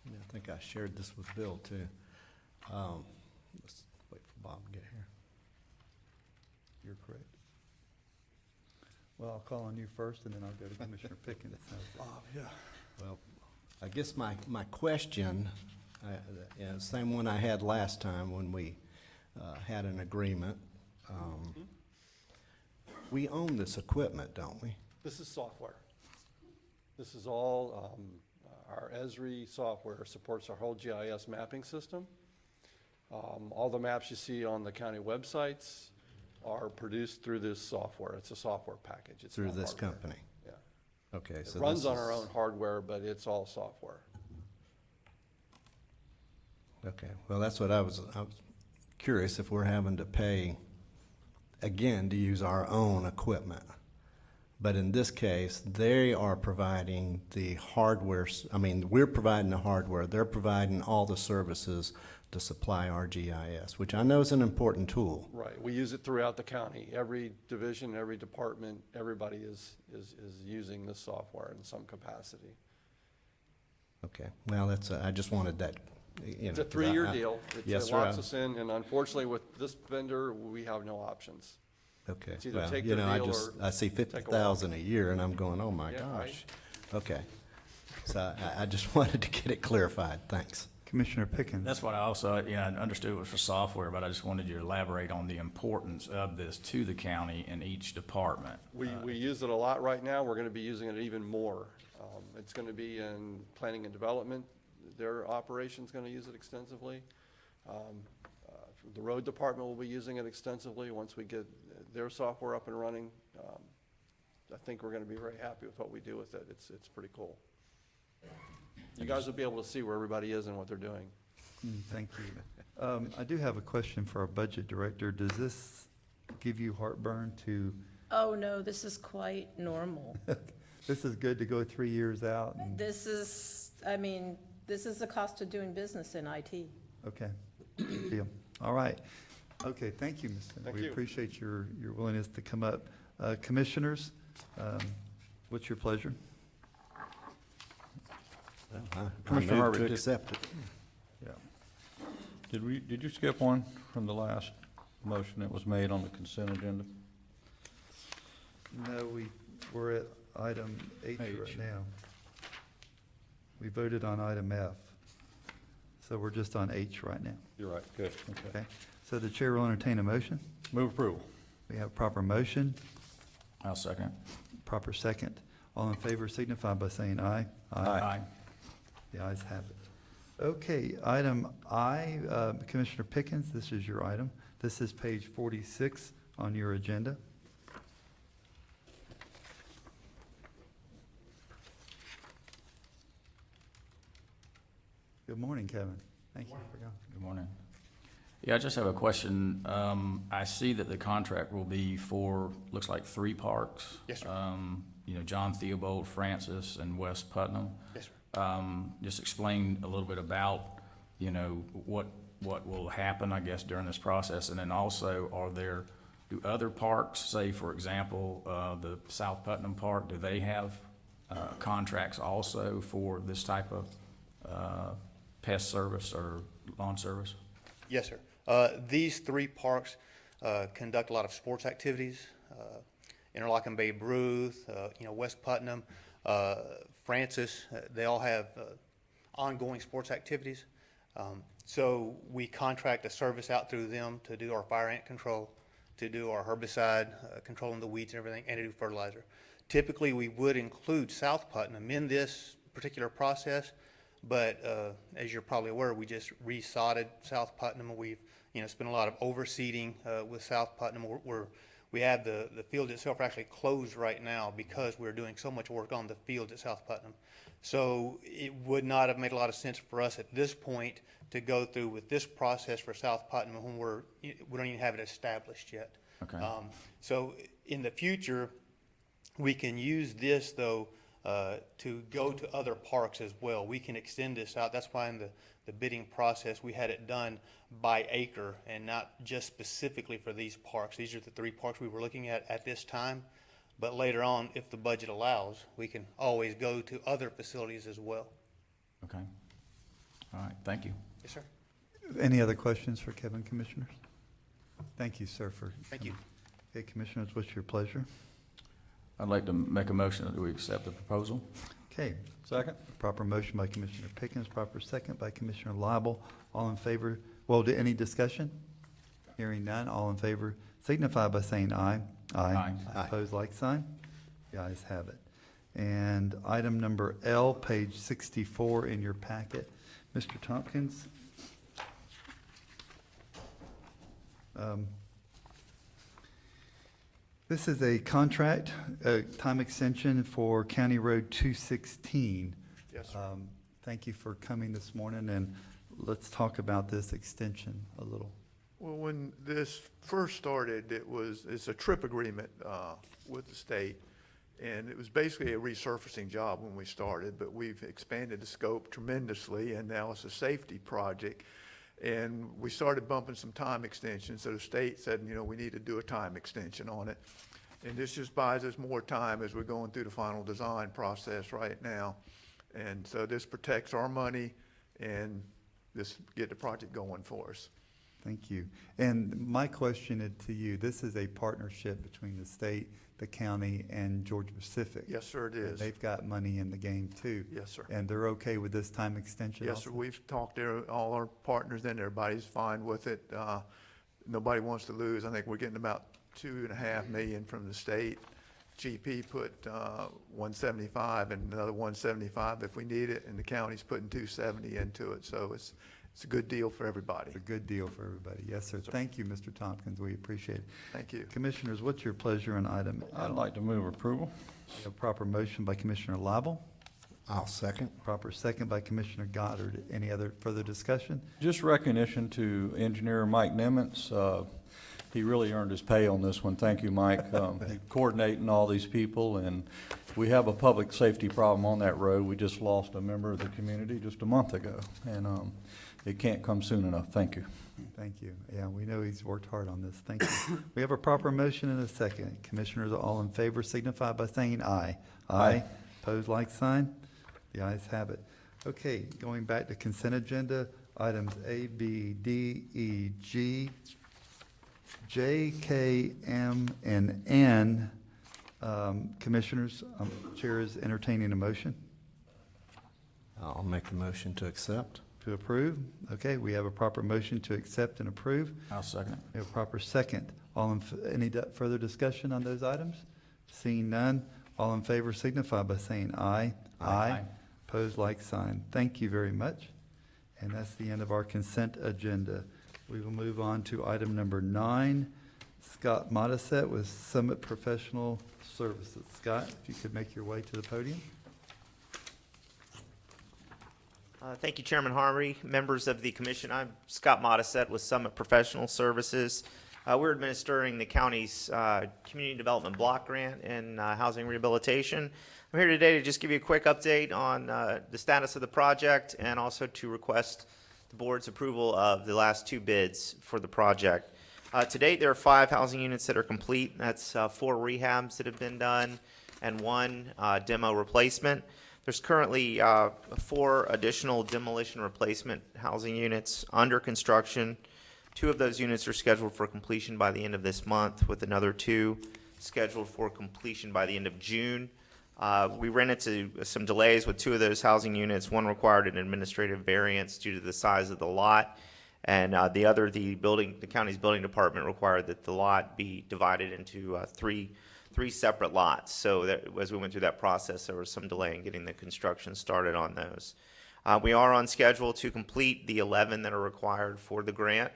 Speaker 7: Yeah, I think I shared this with Bill, too. Let's wait for Bob to get here.
Speaker 1: You're correct. Well, I'll call on you first, and then I'll go to Commissioner Pickens.
Speaker 7: Well, I guess my question, same one I had last time when we had an agreement. We own this equipment, don't we?
Speaker 17: This is software. This is all, our Esri software supports our whole GIS mapping system. All the maps you see on the county websites are produced through this software. It's a software package. It's
Speaker 7: Through
Speaker 17: not
Speaker 7: this
Speaker 17: hardware.
Speaker 7: company?
Speaker 17: Yeah.
Speaker 7: Okay,
Speaker 17: It
Speaker 7: so
Speaker 17: runs
Speaker 7: this
Speaker 17: on our
Speaker 7: is-
Speaker 17: own hardware, but it's all software.
Speaker 7: Okay, well, that's what I was curious if we're having to pay, again, to use our own equipment. But in this case, they are providing the hardware, we're providing the hardware, they're providing all the services to supply our GIS, which I know is an important tool.
Speaker 17: Right. We use it throughout the county. Every division, every department, everybody is using this software in some capacity.
Speaker 7: Okay, well, that's, I just wanted that, you know.
Speaker 17: It's a
Speaker 7: 'cause I-
Speaker 17: 3-year deal.
Speaker 7: Yes,
Speaker 17: It
Speaker 7: sir.
Speaker 17: locks us in, and unfortunately with this vendor, we have no options.
Speaker 7: Okay,
Speaker 17: It's either
Speaker 7: well,
Speaker 17: take
Speaker 7: you
Speaker 17: the
Speaker 7: know,
Speaker 17: deal or
Speaker 7: I see
Speaker 17: take a walk.
Speaker 7: 50,000 a year, and I'm going, oh my
Speaker 17: Yeah,
Speaker 7: gosh.
Speaker 17: right.
Speaker 7: Okay. So I just wanted to get it clarified. Thanks.
Speaker 1: Commissioner Pickens.
Speaker 10: That's what I also, I understood it was for software, but I just wanted you to elaborate on the importance of this to the county and each department.
Speaker 17: We use it a lot right now. We're going to be using it even more. It's going to be in planning and development. Their operation's going to use it extensively. The road department will be using it extensively once we get their software up and running. I think we're going to be very happy with what we do with it. It's pretty cool. You guys will be able to see where everybody is and what they're doing.
Speaker 1: Thank you. I do have a question for our budget director. Does this give you heartburn to,
Speaker 5: Oh, no, this is quite normal.
Speaker 1: this is good to go 3 years out? and-
Speaker 5: This is, this is the cost of doing business in IT.
Speaker 1: Okay, good deal. All right. Okay, thank you, Ms. Finn.
Speaker 17: Thank
Speaker 1: We
Speaker 17: you.
Speaker 1: appreciate your willingness to come up. Commissioners, what's your pleasure?
Speaker 7: I
Speaker 4: Commissioner
Speaker 7: move
Speaker 4: Harvey,
Speaker 7: to
Speaker 4: did-
Speaker 7: accept it.
Speaker 4: Yeah. Did you skip one from the last motion that was made on the consent agenda?
Speaker 1: No, we're at item H
Speaker 4: H.
Speaker 1: right now. We voted on item F. So we're just on H right now.
Speaker 4: You're right, good,
Speaker 1: Okay, so the chair will entertain a motion.
Speaker 4: Move approval.
Speaker 1: We have proper motion,
Speaker 10: I'll second.
Speaker 1: proper second. All in favor signify by saying aye.
Speaker 10: Aye.
Speaker 1: The ayes have it. Okay, item I, Commissioner Pickens, this is your item. This is page 46 on your agenda. Good morning, Kevin. Thank you for coming.
Speaker 10: Good morning. Yeah, I just have a question. I see that the contract will be for, looks like 3 parks.
Speaker 12: Yes, sir.
Speaker 10: John Theobald, Francis, and West Putnam.
Speaker 12: Yes, sir.
Speaker 10: Just explain a little bit about, what will happen, I guess, during this process. And then also, do other parks, say, for example, the South Putnam Park, do they have contracts also for this type of pest service or lawn service?
Speaker 18: Yes, sir. These 3 parks conduct a lot of sports activities. Interlochen Bay Ruth, West Putnam, Francis, they all have ongoing sports activities. So we contract a service out through them to do our fire ant control, to do our herbicide, controlling the weeds and everything, and to do fertilizer. Typically, we would include South Putnam in this particular process, but as you're probably aware, we just resodded South Putnam. We've spent a lot of overseeding with South Putnam. We have the field itself actually closed right now because we're doing so much work on the fields at South Putnam. So it would not have made a lot of sense for us at this point to go through with this process for South Putnam when we don't even have it established yet.
Speaker 10: Okay.
Speaker 18: So in the future, we can use this though to go to other parks as well. We can extend this out. That's why in the bidding process, we had it done by acre and not just specifically for these parks. These are the 3 parks we were looking at this time. But later on, if the budget allows, we can always go to other facilities as well.
Speaker 10: Okay. All right, thank you.
Speaker 18: Yes, sir.
Speaker 1: Any other questions for Kevin, Commissioners? Thank you, sir, for.
Speaker 18: Thank you.
Speaker 1: Okay, Commissioners, what's your pleasure?
Speaker 10: I'd like to make a motion that we accept the proposal.
Speaker 1: Okay. Second. Proper motion by Commissioner Pickens, proper second by Commissioner Lible. All in favor, any discussion? Hearing none, all in favor signify by saying aye.
Speaker 10: Aye.
Speaker 1: Opposed, like sign. The ayes have it. And item number L, page 64 in your packet. Mr. Tompkins? This is a contract, time extension for County Road 216.
Speaker 18: Yes, sir.
Speaker 1: Thank you for coming this morning, and let's talk about this extension a little.
Speaker 3: Well, when this first started, it's a trip agreement with the state, and it was basically a resurfacing job when we started, but we've expanded the scope tremendously, and now it's a safety project. And we started bumping some time extensions, so the state said, we need to do a time extension on it. And this just buys us more time as we're going through the final design process right now. And so this protects our money and this get the project going for us.
Speaker 1: Thank you. And my question is to you, this is a partnership between the state, the county, and Georgia Pacific.
Speaker 3: Yes, sir, it
Speaker 1: And
Speaker 3: is.
Speaker 1: they've got money in the game too.
Speaker 3: Yes, sir.
Speaker 1: And they're okay with this time extension
Speaker 3: Yes, sir.
Speaker 1: also?
Speaker 3: We've talked to all our partners and everybody's fine with it. Nobody wants to lose. I think we're getting about 2.5 million from the state. GP put 175 and another 175 if we need it, and the county's putting 270 into it. So it's a good deal for everybody.
Speaker 1: It's a good deal for everybody. Yes, sir. Thank you, Mr. Tompkins. We appreciate it.
Speaker 3: Thank you.
Speaker 1: Commissioners, what's your pleasure on item L?
Speaker 4: I'd like to move approval.
Speaker 1: We have a proper motion by Commissioner Lible,
Speaker 7: I'll second.
Speaker 1: proper second by Commissioner Goddard. Any other further discussion?
Speaker 4: Just recognition to engineer Mike Nimitz. He really earned his pay on this one. Thank you, Mike. Coordinating all these people, and we have a public safety problem on that road. We just lost a member of the community just a month ago, and it can't come soon enough. Thank you.
Speaker 1: Thank you. Yeah, we know he's worked hard on this. Thank you. We have a proper motion and a second. Commissioners, all in favor signify by saying aye.
Speaker 4: Aye.
Speaker 1: Pose like sign. The ayes have it. Okay, going back to consent agenda, items A, B, D, E, G, J, K, M, and N. Commissioners, Chair is entertaining a motion
Speaker 7: I'll make the motion to accept.
Speaker 1: to approve. Okay, we have a proper motion to accept and approve.
Speaker 10: I'll second it.
Speaker 1: We have a proper second. Any further discussion on those items? Seeing none, all in favor signify by saying aye.
Speaker 10: Aye.
Speaker 1: Pose like sign. Thank you very much. And that's the end of our consent agenda. We will move on to item number 9. Scott Modisette with Summit Professional Services. Scott, if you could make your way to the podium.
Speaker 19: Thank you, Chairman Harvey, members of the commission. I'm Scott Modisette with Summit Professional Services. We're administering the county's Community Development Block Grant in housing rehabilitation. I'm here today to just give you a quick update on the status of the project and also to request the board's approval of the last 2 bids for the project. To date, there are 5 housing units that are complete. That's 4 rehabs that have been done and 1 demo replacement. There's currently 4 additional demolition replacement housing units under construction. 2 of those units are scheduled for completion by the end of this month, with another 2 scheduled for completion by the end of June. We ran into some delays with 2 of those housing units. One required an administrative variance due to the size of the lot, and the other, the county's building department required that the lot be divided into three separate lots. So that, as we went through that process, there was some delay in getting the construction started on those. We are on schedule to complete the 11 that are required for the grant.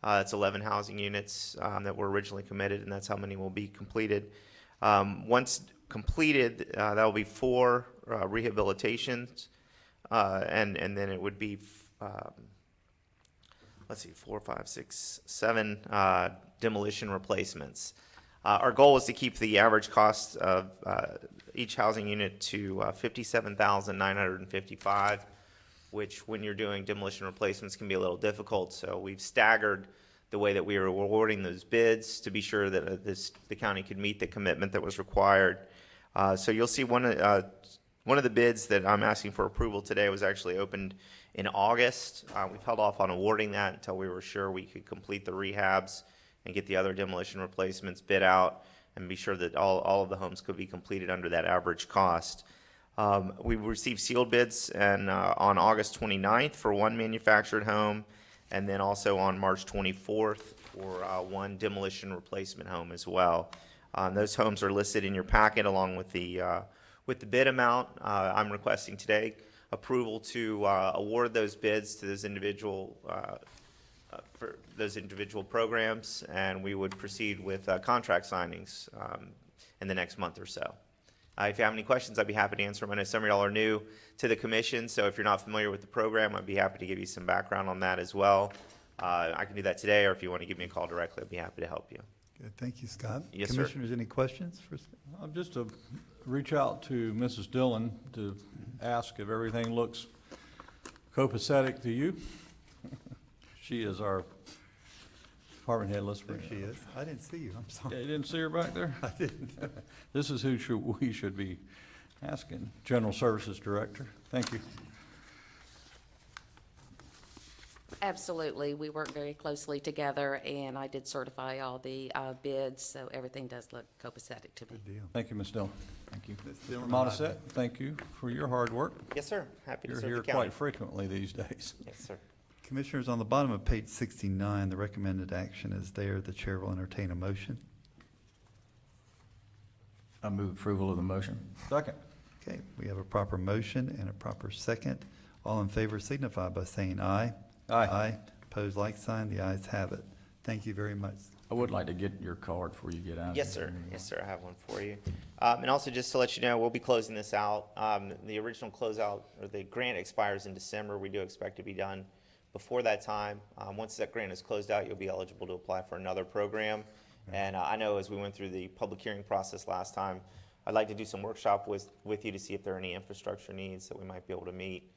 Speaker 19: It's 11 housing units that were originally committed, and that's how many will be completed. Once completed, that will be 4 rehabilitations, and then it would be, 4, 5, 6, 7 demolition replacements. Our goal is to keep the average cost of each housing unit to $57,955, which when you're doing demolition replacements can be a little difficult. So we've staggered the way that we are awarding those bids to be sure that the county could meet the commitment that was required. So you'll see one of the bids that I'm asking for approval today was actually opened in August. We've held off on awarding that until we were sure we could complete the rehabs and get the other demolition replacements bid out and be sure that all of the homes could be completed under that average cost. We received sealed bids and on August 29th for 1 manufactured home, and then also on March 24th for 1 demolition replacement home as well. Those homes are listed in your packet along with the bid amount. I'm requesting today approval to award those bids to those individual for those individual programs, and we would proceed with contract signings in the next month or so. If you have any questions, I'd be happy to answer them. I know some of y'all are new to the commission, so if you're not familiar with the program, I'd be happy to give you some background on that as well. I can do that today, or if you want to give me a call directly, I'd be happy to help you.
Speaker 1: Good. Thank you, Scott.
Speaker 19: Yes, sir.
Speaker 1: Commissioners, any questions for Scott?
Speaker 4: Just to reach out to Mrs. Dillon to ask if everything looks copacetic to you. She is our department head. Let's bring
Speaker 1: There she is. I didn't see you. I'm sorry.
Speaker 4: Yeah, you didn't see her back there?
Speaker 1: I didn't.
Speaker 4: This is who we should be asking. General Services Director. Thank you.
Speaker 20: Absolutely. We work very closely together, and I did certify all the bids, so everything does look copacetic to me.
Speaker 1: Good deal.
Speaker 4: Thank you, Ms. Dillon. Thank you.
Speaker 1: Ms.
Speaker 4: Mr.
Speaker 1: Dillon,
Speaker 4: Modisette, thank you for your hard work.
Speaker 19: Yes, sir. Happy to
Speaker 4: You're
Speaker 19: serve
Speaker 4: here
Speaker 19: the county.
Speaker 4: quite frequently these days.
Speaker 19: Yes, sir.
Speaker 1: Commissioners, on the bottom of page 69, the recommended action is there. The chair will entertain a motion.
Speaker 10: I move approval of the motion.
Speaker 4: Second.
Speaker 1: Okay, we have a proper motion and a proper second. All in favor signify by saying aye.
Speaker 4: Aye.
Speaker 1: Aye. Opposed, like sign. The ayes have it. Thank you very much.
Speaker 10: I would like to get your card before you get out.
Speaker 19: Yes, sir. Yes, sir. I have one for you. And also, just to let you know, we'll be closing this out. The original closeout, or the grant, expires in December. We do expect to be done before that time. Once that grant is closed out, you'll be eligible to apply for another program. And I know as we went through the public hearing process last time, I'd like to do some workshop with you to see if there are any infrastructure needs that we might be able to meet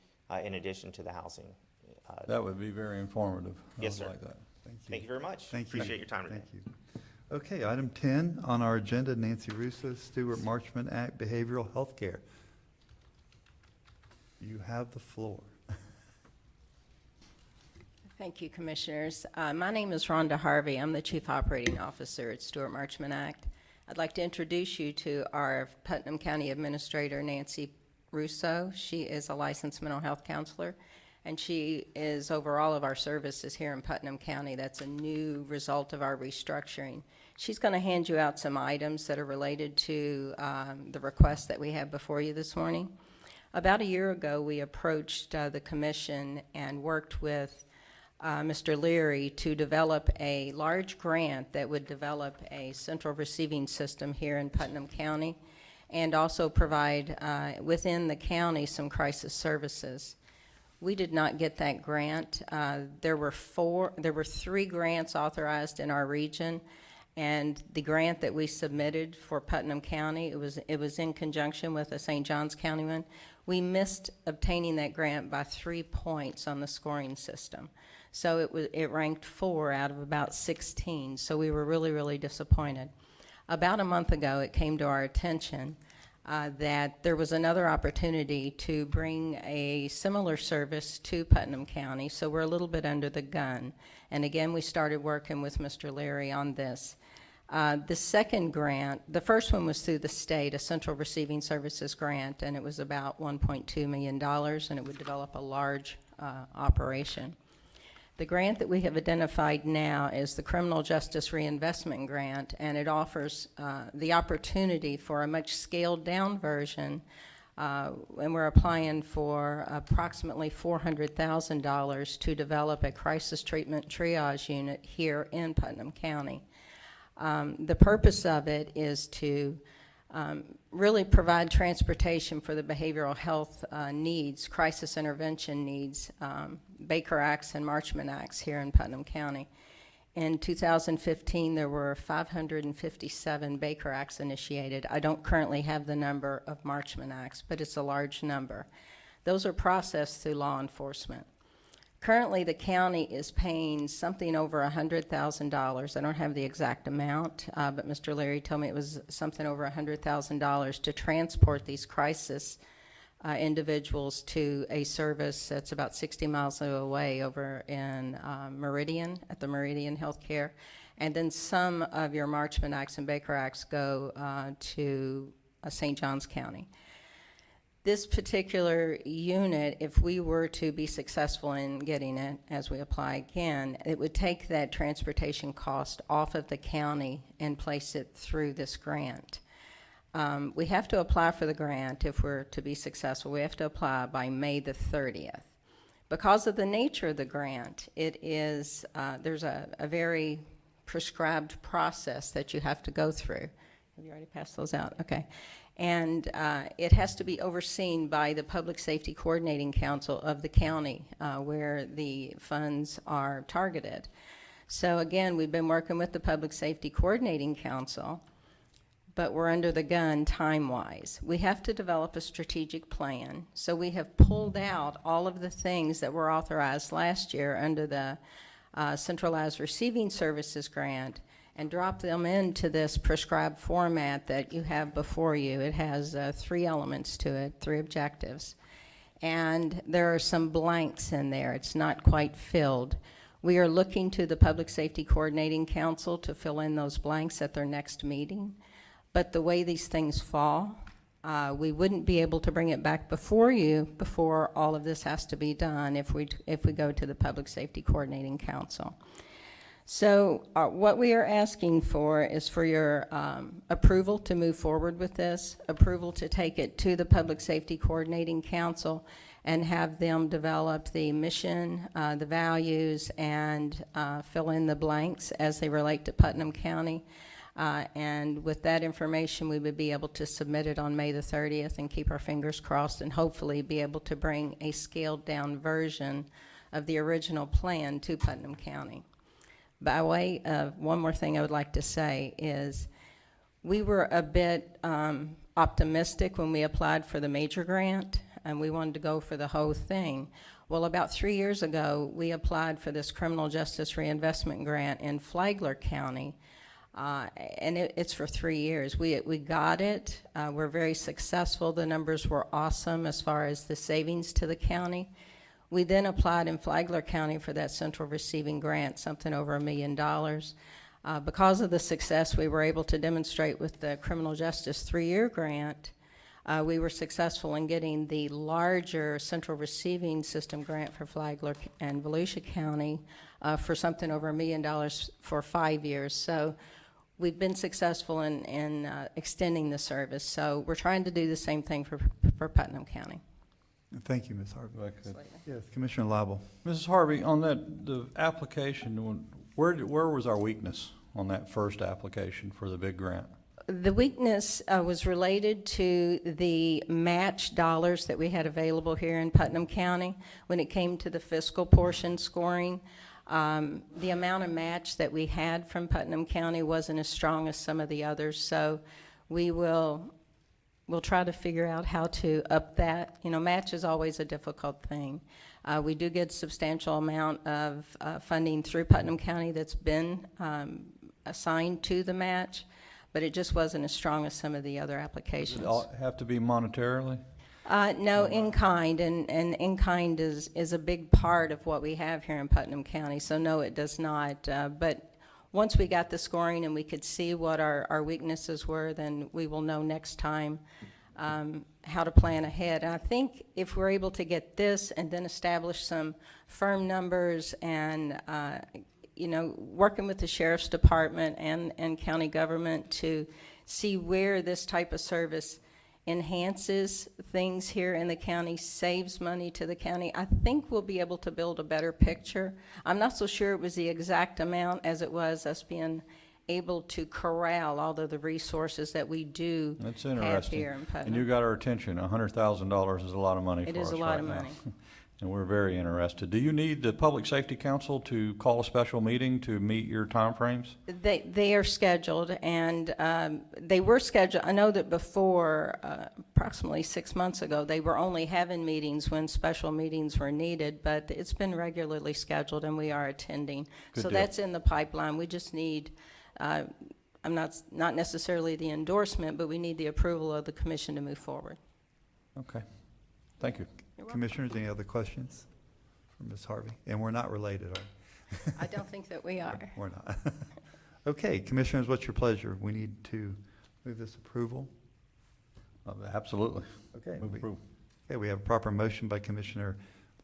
Speaker 19: in addition to the housing.
Speaker 4: That would be very informative. I
Speaker 19: Yes,
Speaker 4: would
Speaker 19: sir.
Speaker 4: like that.
Speaker 19: Thank you very much.
Speaker 1: Thank you.
Speaker 19: Appreciate your time today.
Speaker 1: Thank you. Okay, item 10 on our agenda, Nancy Russo, Stewart Marchman Act, Behavioral Health Care. You have the floor.
Speaker 5: Thank you, Commissioners. My name is Rhonda Harvey. I'm the Chief Operating Officer at Stewart Marchman Act. I'd like to introduce you to our Putnam County Administrator, Nancy Russo. She is a licensed mental health counselor, and she is over all of our services here in Putnam County. That's a new result of our restructuring. She's going to hand you out some items that are related to the request that we have before you this morning. About a year ago, we approached the Commission and worked with Mr. Leary to develop a large grant that would develop a central receiving system here in Putnam County and also provide within the county some crisis services. We did not get that grant. There were 3 grants authorized in our region, and the grant that we submitted for Putnam County, it was in conjunction with a St. Johns County one. We missed obtaining that grant by 3 points on the scoring system. So it ranked 4 out of about 16. So we were really, really disappointed. About a month ago, it came to our attention that there was another opportunity to bring a similar service to Putnam County. So we're a little bit under the gun. And again, we started working with Mr. Leary on this. The second grant, the first one was through the state, a Central Receiving Services grant, and it was about $1.2 million, and it would develop a large operation. The grant that we have identified now is the Criminal Justice Reinvestment Grant, and it offers the opportunity for a much scaled-down version, and we're applying for approximately $400,000 to develop a crisis treatment triage unit here in Putnam County. The purpose of it is to really provide transportation for the behavioral health needs, crisis intervention needs, Baker Acts and Marchman Acts here in Putnam County. In 2015, there were 557 Baker Acts initiated. I don't currently have the number of Marchman Acts, but it's a large number. Those are processed through law enforcement. Currently, the county is paying something over $100,000. I don't have the exact amount, but Mr. Leary told me it was something over $100,000 to transport these crisis individuals to a service that's about 60 miles away over in Meridian, at the Meridian Healthcare. And then some of your Marchman Acts and Baker Acts go to St. Johns County. This particular unit, if we were to be successful in getting it as we apply again, it would take that transportation cost off of the county and place it through this grant. We have to apply for the grant if we're to be successful. We have to apply by May the 30th. Because of the nature of the grant, it is, there's a very prescribed process that you have to go through. Have you already passed those out? Okay. And it has to be overseen by the Public Safety Coordinating Council of the county where the funds are targeted. So again, we've been working with the Public Safety Coordinating Council, but we're under the gun time-wise. We have to develop a strategic plan. So we have pulled out all of the things that were authorized last year under the Centralized Receiving Services Grant and drop them into this prescribed format that you have before you. It has 3 elements to it, 3 objectives. and there are some blanks in there. It's not quite filled. We are looking to the Public Safety Coordinating Council to fill in those blanks at their next meeting. But the way these things fall, we wouldn't be able to bring it back before you before all of this has to be done if we go to the Public Safety Coordinating Council. So what we are asking for is for your approval to move forward with this, approval to take it to the Public Safety Coordinating Council and have them develop the mission, the values, and fill in the blanks as they relate to Putnam County. And with that information, we would be able to submit it on May the 30th and keep our fingers crossed and hopefully be able to bring a scaled-down version of the original plan to Putnam County. By way of one more thing I would like to say is we were a bit optimistic when we applied for the major grant, and we wanted to go for the whole thing. Well, about 3 years ago, we applied for this criminal justice reinvestment grant in Flagler County, and it's for 3 years. We got it. We're very successful. The numbers were awesome as far as the savings to the county. We then applied in Flagler County for that central receiving grant, something over $1 million. Because of the success we were able to demonstrate with the criminal justice 3-year grant, we were successful in getting the larger central receiving system grant for Flagler and Volusia County for something over $1 million for 5 years. So we've been successful in extending the service. So we're trying to do the same thing for Putnam County.
Speaker 1: Thank you, Ms. Harvey. Yes, Commissioner Lible.
Speaker 4: Mrs. Harvey, on the application, where was our weakness on that first application for the big grant?
Speaker 5: The weakness was related to the match dollars that we had available here in Putnam County. When it came to the fiscal portion scoring, the amount of match that we had from Putnam County wasn't as strong as some of the others. So we'll try to figure out how to up that. You know, match is always a difficult thing. We do get substantial amount of funding through Putnam County that's been assigned to the match, but it just wasn't as strong as some of the other applications.
Speaker 4: Does it all have to be monetarily?
Speaker 5: No, in kind, and in kind is a big part of what we have here in Putnam County. So no, it does not. But once we got the scoring and we could see what our weaknesses were, then we will know next time how to plan ahead. And I think if we're able to get this and then establish some firm numbers and working with the Sheriff's Department and county government to see where this type of service enhances things here in the county, saves money to the county, I think we'll be able to build a better picture. I'm not so sure it was the exact amount as it was us being able to corral all of the resources that we do
Speaker 4: That's
Speaker 5: have
Speaker 4: interesting.
Speaker 5: here in Putnam.
Speaker 4: And you got our attention. $100,000 is a lot of money for us right now.
Speaker 5: It is a lot of money.
Speaker 4: And we're very interested. Do you need the Public Safety Council to call a special meeting to meet your timeframes?
Speaker 5: They are scheduled, and they were scheduled. I know that before, approximately 6 months ago, they were only having meetings when special meetings were needed, but it's been regularly scheduled, and we are attending.
Speaker 4: Good
Speaker 5: So
Speaker 4: deal.
Speaker 5: that's in the pipeline. We just need, I'm not necessarily the endorsement, but we need the approval of the commission to move forward.
Speaker 4: Okay. Thank you.
Speaker 1: Commissioners, any other questions for Ms. Harvey? And we're not related, are we?
Speaker 5: I don't think that we are.
Speaker 1: We're not. Okay, Commissioners, what's your pleasure? We need to move this approval.
Speaker 4: Absolutely.
Speaker 1: Okay.
Speaker 4: Move approval.
Speaker 1: Okay, we have a proper motion by Commissioner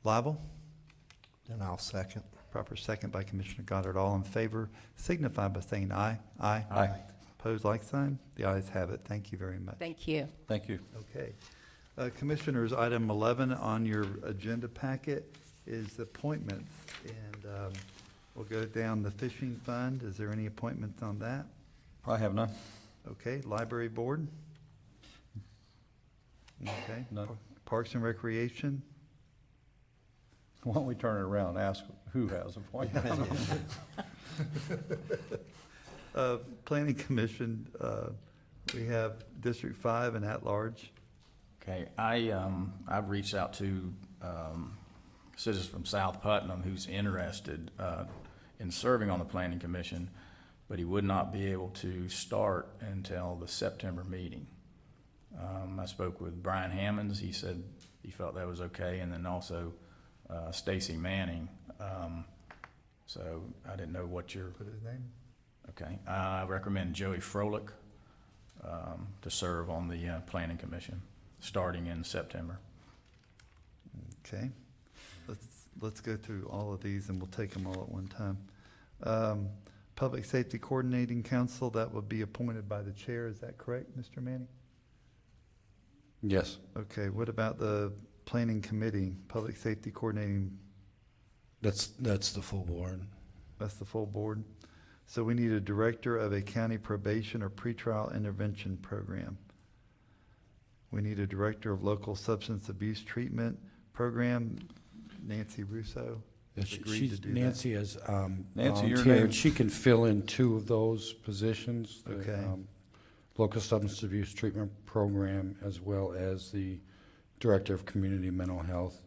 Speaker 1: Lible.
Speaker 7: And I'll second.
Speaker 1: Proper second by Commissioner Goddard. All in favor signify by saying aye. Aye.
Speaker 4: Aye.
Speaker 1: Opposed, like sign. The ayes have it. Thank you very much.
Speaker 5: Thank you.
Speaker 4: Thank you.
Speaker 1: Okay. Commissioners, item 11 on your agenda packet is appointments. And we'll go down the fishing fund. Is there any appointments on that?
Speaker 4: I have none.
Speaker 1: Okay, library board? Okay.
Speaker 4: None.
Speaker 1: Parks and Recreation?
Speaker 4: Why don't we turn it around and ask who has appointments?
Speaker 1: Planning Commission, we have District 5 and at-large.
Speaker 10: Okay, I've reached out to citizens from South Putnam who's interested in serving on the Planning Commission, but he would not be able to start until the September meeting. I spoke with Brian Hammonds. He said he felt that was okay, and then also Stacy Manning. So I didn't know what your...
Speaker 1: Put his name?
Speaker 10: Okay. I recommend Joey Froelich to serve on the Planning Commission, starting in September.
Speaker 1: Okay. Let's go through all of these, and we'll take them all at one time. Public Safety Coordinating Council, that would be appointed by the chair. Is that correct, Mr. Manning?
Speaker 15: Yes.
Speaker 1: Okay. What about the Planning Committee, Public Safety Coordinating?
Speaker 15: That's the full board.
Speaker 1: That's the full board. So we need a director of a county probation or pretrial intervention program. We need a director of local substance abuse treatment program. Nancy Russo has agreed to do that.
Speaker 15: Nancy has
Speaker 4: Nancy, your
Speaker 15: volunteered.
Speaker 4: name.
Speaker 15: She can fill in 2 of those positions. The,
Speaker 1: Okay.
Speaker 15: Local substance abuse treatment program, as well as the director of community mental health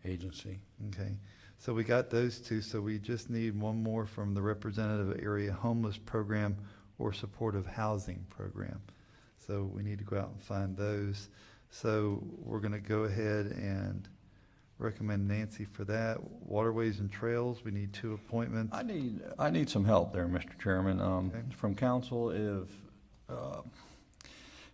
Speaker 15: agency.
Speaker 1: Okay. So we got those 2, so we just need one more from the representative area homeless program or supportive housing program. So we need to go out and find those. So we're going to go ahead and recommend Nancy for that. Waterways and Trails, we need 2 appointments.
Speaker 4: I need some help there, Mr. Chairman,
Speaker 1: Okay.
Speaker 4: from council. If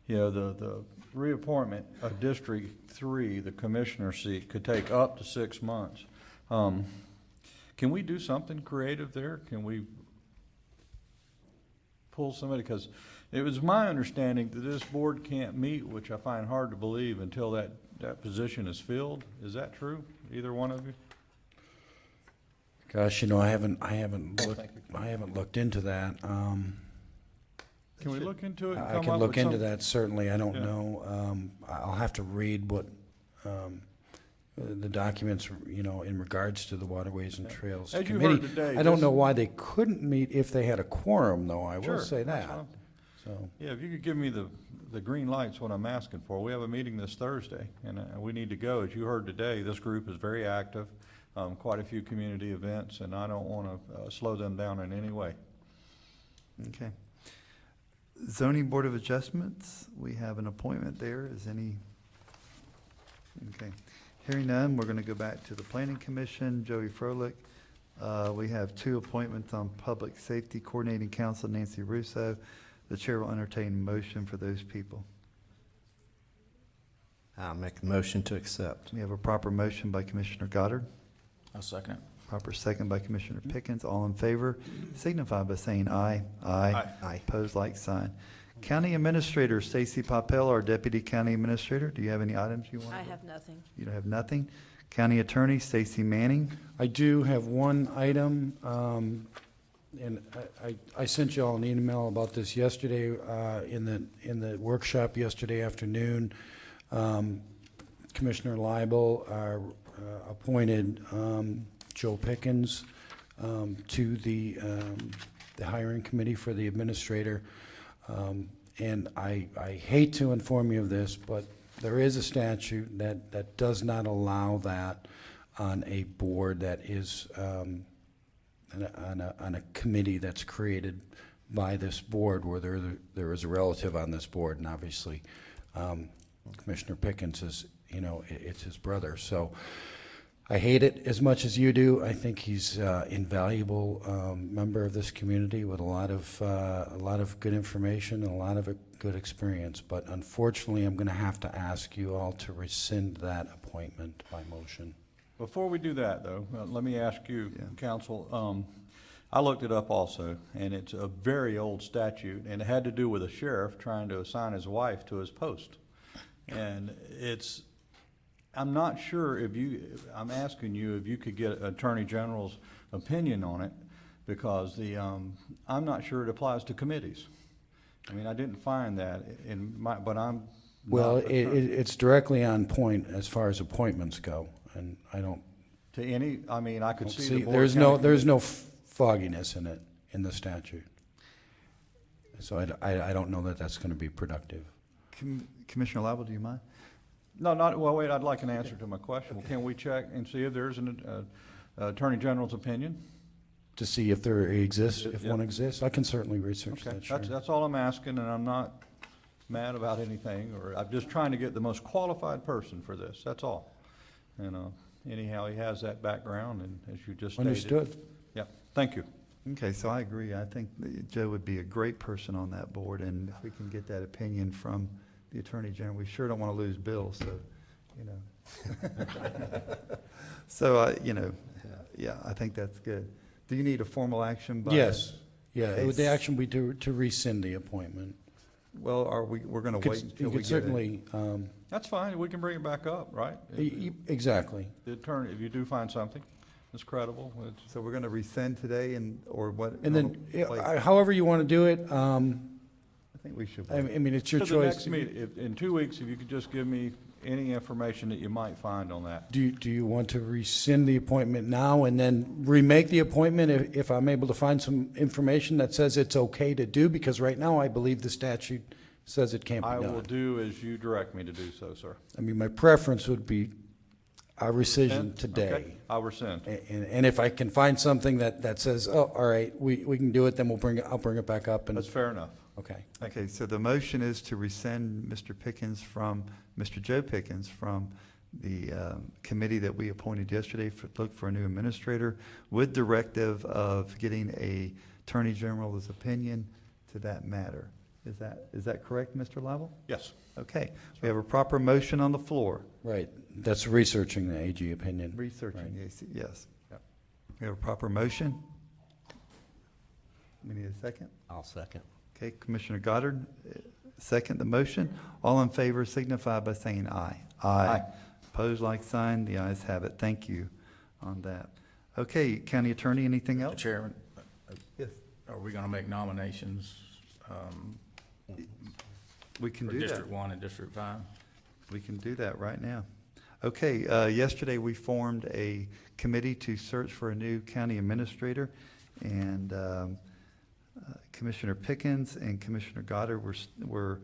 Speaker 4: the reappointment of District 3, the commissioner seat, could take up to 6 months. Can we do something creative there? Can we pull somebody? Because it was my understanding that this board can't meet, which I find hard to believe, until that position is filled. Is that true? Either one of you?
Speaker 15: Gosh, I haven't looked into that.
Speaker 4: Can we look into it? And
Speaker 15: I
Speaker 4: come
Speaker 15: can
Speaker 4: up
Speaker 15: look
Speaker 4: with
Speaker 15: into
Speaker 4: some-
Speaker 15: that, certainly. I don't
Speaker 4: Yeah.
Speaker 15: know. I'll have to read what the documents, in regards to the Waterways and Trails
Speaker 4: As you
Speaker 15: Committee.
Speaker 4: heard today,
Speaker 15: I don't
Speaker 4: this-
Speaker 15: know why they couldn't meet if they had a quorum, though. I will
Speaker 4: Sure,
Speaker 15: say
Speaker 4: that's
Speaker 15: that.
Speaker 4: fine.
Speaker 15: So,
Speaker 4: Yeah, if you could give me the green light's what I'm asking for. We have a meeting this Thursday, and we need to go. As you heard today, this group is very active, quite a few community events, and I don't want to slow them down in any way.
Speaker 1: Okay. Zoning Board of Adjustments, we have an appointment there. Is any? Okay. Hearing none, we're going to go back to the Planning Commission, Joey Froelich. We have 2 appointments on Public Safety Coordinating Council, Nancy Russo. The chair will entertain a motion for those people.
Speaker 7: I'll make the motion to accept.
Speaker 1: We have a proper motion by Commissioner Goddard,
Speaker 10: I'll second it.
Speaker 1: proper second by Commissioner Pickens. All in favor signify by saying aye. Aye.
Speaker 7: Aye.
Speaker 1: Opposed, like sign. County Administrator Stacy Popel, our Deputy County Administrator, do you have any items you want?
Speaker 5: I have nothing.
Speaker 1: You don't have nothing? County Attorney Stacy Manning.
Speaker 15: I do have one item, and I sent you all an email about this yesterday, in the workshop yesterday afternoon. Commissioner Leibel appointed Joe Pickens to the hiring committee for the administrator. And I hate to inform you of this, but there is a statute that does not allow that on a board that is on a committee that's created by this board, where there is a relative on this board, and obviously Commissioner Pickens is, it's his brother. So I hate it as much as you do. I think he's invaluable member of this community with a lot of good information and a lot of good experience. But unfortunately, I'm going to have to ask you all to rescind that appointment by motion.
Speaker 4: Before we do that, though, let me ask you, counsel, I looked it up also, and it's a very old statute, and it had to do with a sheriff trying to assign his wife to his post. And I'm not sure I'm asking you if you could get Attorney General's opinion on it, because I'm not sure it applies to committees. I mean, I didn't find that but I'm.
Speaker 15: Well, it's directly on point as far as appointments go, and I don't.
Speaker 4: To any, I mean, I could see the board.
Speaker 15: There's no fogginess in it, in the statute. So I don't know that that's going to be productive.
Speaker 1: Commissioner Lible, do you mind?
Speaker 4: No, well, wait, I'd like an answer to my question. Okay. Can we check and see if there's an Attorney General's opinion?
Speaker 15: To see if there exists, if
Speaker 4: Yeah.
Speaker 15: one exists? I can certainly research
Speaker 4: Okay,
Speaker 15: that, sure.
Speaker 4: that's all I'm asking, and I'm not mad about anything, or I'm just trying to get the most qualified person for this, that's all. And anyhow, he has that background, and as you just stated.
Speaker 15: Understood.
Speaker 4: Yep, thank you.
Speaker 1: Okay, so I agree. I think that Joe would be a great person on that board, and if we can get that opinion from the Attorney General, we sure don't want to lose Bill, so, you know. So, you know, yeah, I think that's good. Do you need a formal action by?
Speaker 15: Yes, yeah,
Speaker 1: Okay.
Speaker 15: the action would be to rescind the appointment.
Speaker 1: Well, we're going to wait until
Speaker 15: You
Speaker 1: we
Speaker 15: could
Speaker 1: get it.
Speaker 15: certainly,
Speaker 4: That's fine, we can bring it back up, right?
Speaker 15: exactly.
Speaker 4: The attorney, if you do find something that's credible, it's.
Speaker 1: So we're going to rescind today or what?
Speaker 15: And then,
Speaker 1: Wait.
Speaker 15: however you want to do it,
Speaker 1: I think we should.
Speaker 15: I mean, it's your
Speaker 4: To the
Speaker 15: choice.
Speaker 4: next meeting, in 2 weeks, if you could just give me any information that you might find on that.
Speaker 15: Do you want to rescind the appointment now and then remake the appointment if I'm able to find some information that says it's okay to do? Because right now, I believe the statute says it can't be
Speaker 4: I
Speaker 15: done.
Speaker 4: will do as you direct me to do so, sir.
Speaker 15: I mean, my preference would be a rescission
Speaker 4: Rescind?
Speaker 15: today.
Speaker 4: Okay, I'll rescind.
Speaker 15: And if I can find something that says, oh, all right, we can do it, then I'll bring it back up and.
Speaker 4: That's fair enough.
Speaker 15: Okay.
Speaker 1: Okay, so the motion is to rescind Mr. Joe Pickens from the committee that we appointed yesterday to look for a new administrator with directive of getting a Attorney General's opinion to that matter. Is that correct, Mr. Lible?
Speaker 4: Yes.
Speaker 1: Okay, we have a proper motion on the floor.
Speaker 15: Right, that's researching the AG opinion.
Speaker 1: Researching,
Speaker 15: Right.
Speaker 1: yes. We have a proper motion. We need a second?
Speaker 7: I'll second.
Speaker 1: Okay, Commissioner Goddard, second the motion. All in favor signify by saying aye.
Speaker 4: Aye.
Speaker 1: Opposed, like sign. The ayes have it. Thank you on that. Okay, County Attorney, anything
Speaker 10: Mr.
Speaker 1: else?
Speaker 10: Chairman,
Speaker 1: Yes.
Speaker 10: are we going to make nominations
Speaker 1: We can
Speaker 10: for
Speaker 1: do that.
Speaker 10: District 1 and District 5?
Speaker 1: We can do that right now. Okay, yesterday we formed a committee to search for a new county administrator, and Commissioner Pickens and Commissioner Goddard were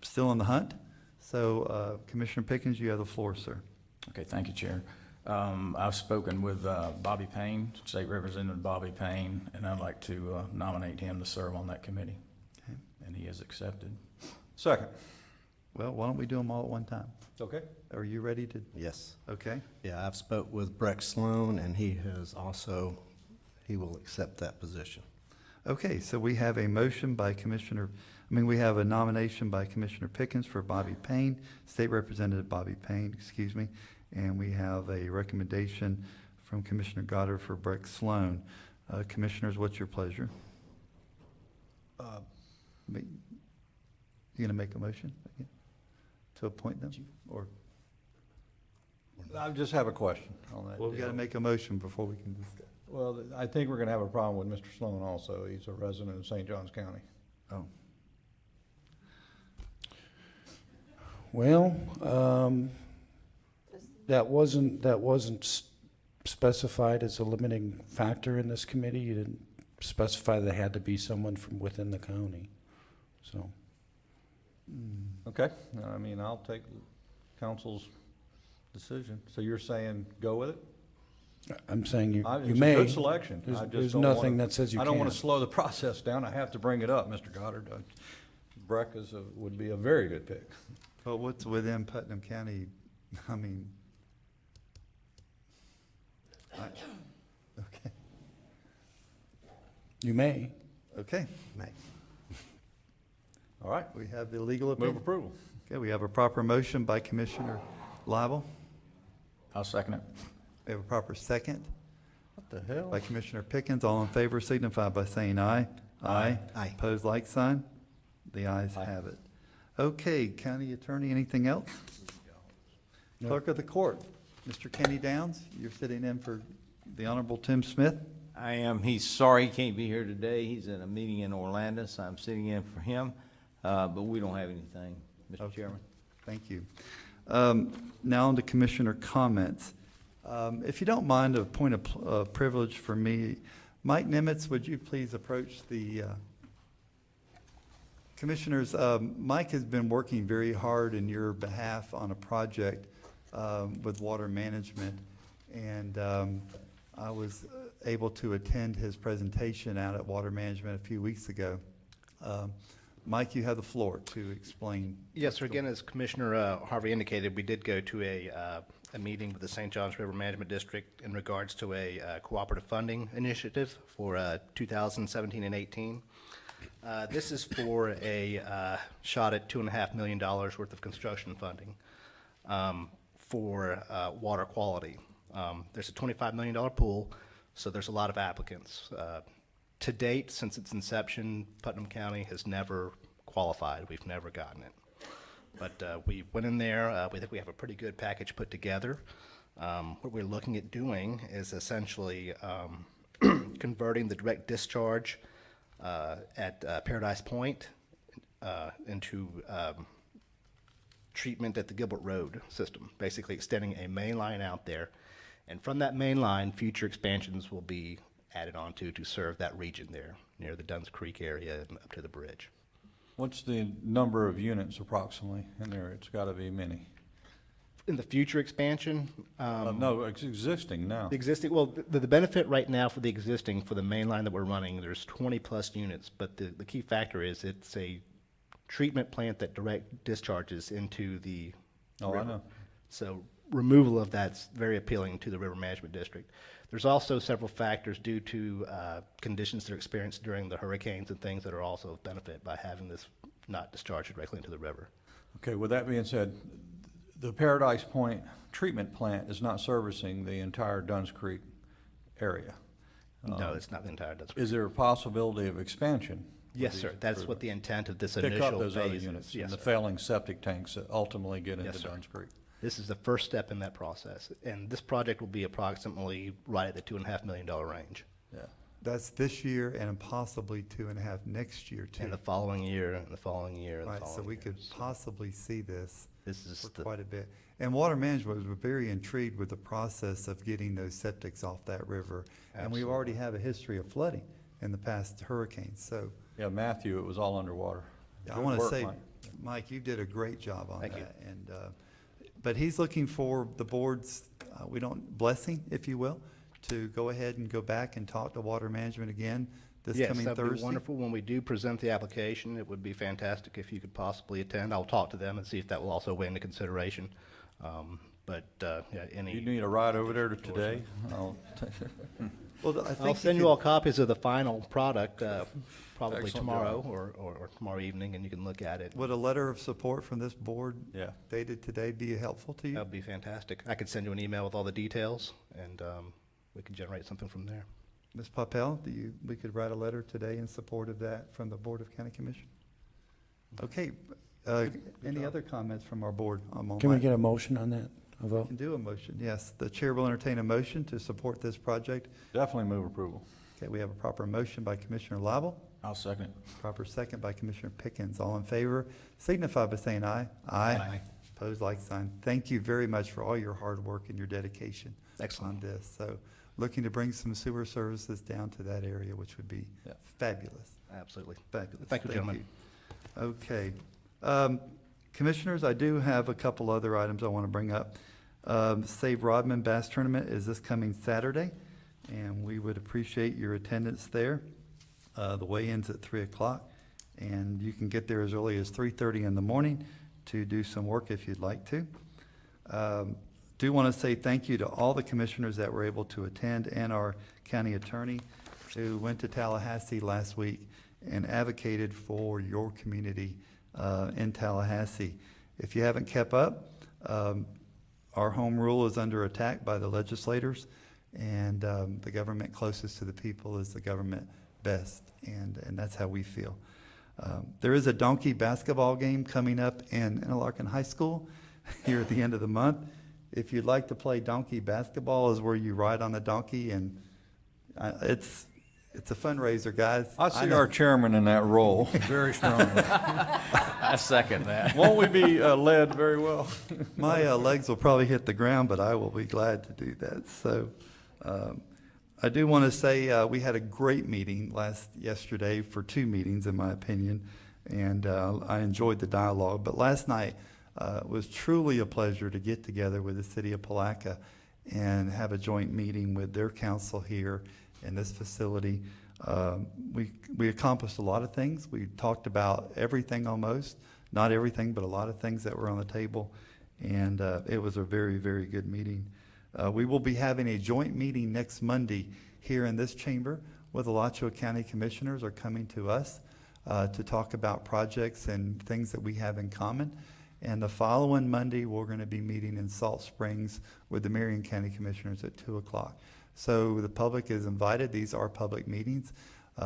Speaker 1: still on the hunt. So Commissioner Pickens, you have the floor, sir.
Speaker 10: Okay, thank you, Chair. I've spoken with Bobby Payne, State Representative Bobby Payne, and I'd like to nominate him to serve on that committee.
Speaker 1: Okay.
Speaker 10: And he has accepted.
Speaker 4: Second.
Speaker 1: Well, why don't we do them all at one time?
Speaker 4: Okay.
Speaker 1: Are you ready to?
Speaker 7: Yes.
Speaker 1: Okay.
Speaker 7: Yeah, I've spoke with Breck Sloan, and he will accept that position.
Speaker 1: Okay, so we have a motion by we have a nomination by Commissioner Pickens for Bobby Payne, State Representative Bobby Payne, excuse me, and we have a recommendation from Commissioner Goddard for Breck Sloan. Commissioners, what's your pleasure? You gonna make a motion again to appoint them, or?
Speaker 4: I just have a question on that.
Speaker 1: Well, we gotta make a motion before we can discuss.
Speaker 4: Well, I think we're gonna have a problem with Mr. Sloan also. He's a resident of St. Johns County.
Speaker 1: Oh.
Speaker 15: Well, that wasn't specified as a limiting factor in this committee. You didn't specify that it had to be someone from within the county, so.
Speaker 4: Okay, I mean, I'll take council's decision. So you're saying go with it?
Speaker 15: I'm saying you
Speaker 4: It's
Speaker 15: may.
Speaker 4: a good selection.
Speaker 15: There's-
Speaker 4: I just
Speaker 15: there's
Speaker 4: don't
Speaker 15: nothing
Speaker 4: wanna-
Speaker 15: that says you
Speaker 4: I don't want to
Speaker 15: can't.
Speaker 4: slow the process down. I have to bring it up, Mr. Goddard. Breck would be a very good pick.
Speaker 1: Well, what's within Putnam County? I mean, okay.
Speaker 15: You may.
Speaker 1: Okay. May.
Speaker 4: All right.
Speaker 1: We have the legal opinion.
Speaker 4: Move approval.
Speaker 1: Okay, we have a proper motion by Commissioner Lible.
Speaker 10: I'll second it.
Speaker 1: We have a proper second
Speaker 4: What the hell?
Speaker 1: by Commissioner Pickens. All in favor signify by saying aye. Aye.
Speaker 7: Aye.
Speaker 1: Opposed, like sign. The ayes have it. Okay, County Attorney, anything else? Clerk of the Court, Mr. Kenny Downs, you're sitting in for the Honorable Tim Smith.
Speaker 21: I am. He's sorry he can't be here today. He's in a meeting in Orlando, so I'm sitting in for him. But we don't have anything, Mr. Chairman.
Speaker 1: Thank you. Now on to Commissioner comments. If you don't mind, a point of privilege for me. Mike Nimitz, would you please approach the Commissioners? Mike has been working very hard in your behalf on a project with water management, and I was able to attend his presentation out at Water Management a few weeks ago. Mike, you have the floor to explain.
Speaker 2: Yes, sir. Again, as Commissioner Harvey indicated, we did go to a meeting with the St. Johns River Management District in regards to a cooperative funding initiative for 2017 and 18. This is for a shot at $2.5 million worth of construction funding for water quality. There's a $25 million pool, so there's a lot of applicants. To date, since its inception, Putnam County has never qualified. We've never gotten it. But we went in there. We think we have a pretty good package put together. What we're looking at doing is essentially converting the direct discharge at Paradise Point into treatment at the Gilbert Road system, basically extending a main line out there. And from that main line, future expansions will be added onto to serve that region there, near the Duns Creek area and up to the bridge.
Speaker 4: What's the number of units approximately in there? It's got to be many.
Speaker 2: In the future expansion?
Speaker 4: No, it's existing now.
Speaker 2: The existing, well, the benefit right now for the existing, for the main line that we're running, there's 20-plus units, but the key factor is it's a treatment plant that direct discharges into the river.
Speaker 4: I know.
Speaker 2: So removal of that's very appealing to the River Management District. There's also several factors due to conditions that are experienced during the hurricanes and things that are also of benefit by having this not discharged directly into the river.
Speaker 4: Okay, with that being said, the Paradise Point treatment plant is not servicing the entire Duns Creek area.
Speaker 2: No, it's not the entire Duns Creek.
Speaker 4: Is there a possibility of expansion?
Speaker 2: Yes, sir. That's what the intent of this
Speaker 4: Pick
Speaker 2: initial
Speaker 4: up those other
Speaker 2: phase is.
Speaker 4: units
Speaker 2: Yes,
Speaker 4: and the
Speaker 2: sir.
Speaker 4: failing septic tanks that ultimately get into
Speaker 2: Yes, sir.
Speaker 4: Duns Creek.
Speaker 2: This is the first step in that process, and this project will be approximately right at the $2.5 million range.
Speaker 4: Yeah.
Speaker 1: That's this year and possibly 2.5 next year too.
Speaker 2: And the following year, and the following year, and the
Speaker 1: Right,
Speaker 2: following
Speaker 1: so we
Speaker 2: year.
Speaker 1: could possibly see this
Speaker 2: is
Speaker 1: for quite a bit. And Water Management was very intrigued with the process of getting those septics off that river. And we already have a history of flooding in the past hurricanes, so.
Speaker 4: Yeah, Matthew, it was all underwater.
Speaker 1: I
Speaker 4: Good
Speaker 1: want to
Speaker 4: work,
Speaker 1: say,
Speaker 4: Mike.
Speaker 1: Mike, you did a great job on
Speaker 2: Thank you.
Speaker 1: that. And, but he's looking for the board's, blessing, if you will, to go ahead and go back and talk to Water Management again this coming
Speaker 2: Yes, that'd be
Speaker 1: Thursday.
Speaker 2: wonderful. When we do present the application, it would be fantastic if you could possibly attend. I'll talk to them and see if that will also weigh into consideration.
Speaker 4: You need a ride over there today?
Speaker 1: Well, I think
Speaker 2: I'll send you all copies of the final product, probably
Speaker 4: Excellent
Speaker 2: tomorrow
Speaker 4: job.
Speaker 2: or tomorrow evening, and you can look at it.
Speaker 1: Would a letter of support from this board
Speaker 4: Yeah.
Speaker 1: dated today be helpful to you?
Speaker 2: That'd be fantastic. I could send you an email with all the details, and we can generate something from there.
Speaker 1: Ms. Papel, we could write a letter today in support of that from the Board of County Commission? Okay, any other comments from our board?
Speaker 15: Can we get a motion on that, a vote?
Speaker 1: Can do a motion, yes. The chair will entertain a motion to support this project.
Speaker 4: Definitely move approval.
Speaker 1: Okay, we have a proper motion by Commissioner Lible,
Speaker 10: I'll second it.
Speaker 1: proper second by Commissioner Pickens. All in favor, signify by saying aye.
Speaker 10: Aye.
Speaker 1: Opposed, like sign. Thank you very much for all your hard work and your dedication
Speaker 2: Excellent.
Speaker 1: on this. So looking to bring some sewer services down to that area, which would be
Speaker 4: Yeah.
Speaker 1: fabulous.
Speaker 2: Absolutely.
Speaker 1: Fabulous.
Speaker 2: Thank you, gentlemen.
Speaker 1: you. Okay. Commissioners, I do have a couple other items I want to bring up. Save Rodman Bass Tournament is this coming Saturday, and we would appreciate your attendance there. The weigh-in's at 3 o'clock, and you can get there as early as 3:30 in the morning to do some work if you'd like to. Do want to say thank you to all the commissioners that were able to attend and our county attorney who went to Tallahassee last week and advocated for your community in Tallahassee. If you haven't kept up, our home rule is under attack by the legislators, and the government closest to the people is the government best, and that's how we feel. There is a donkey basketball game coming up in Interlaken High School here at the end of the month. If you'd like to play donkey basketball, is where you ride on a donkey, and it's a fundraiser, guys.
Speaker 4: I see
Speaker 1: know.
Speaker 4: our chairman in that role very strongly.
Speaker 10: I second that.
Speaker 4: Won't we be led very well?
Speaker 1: My legs will probably hit the ground, but I will be glad to do that. So I do want to say we had a great meeting yesterday for 2 meetings, in my opinion, and I enjoyed the dialogue. But last night was truly a pleasure to get together with the city of Palatka and have a joint meeting with their council here in this facility. We accomplished a lot of things. We talked about everything almost, not everything, but a lot of things that were on the table. And it was a very, very good meeting. We will be having a joint meeting next Monday here in this chamber where the Alachua County Commissioners are coming to us to talk about projects and things that we have in common. And the following Monday, we're going to be meeting in Salt Springs with the Marion County Commissioners at 2 o'clock. So the public is invited. These are public meetings.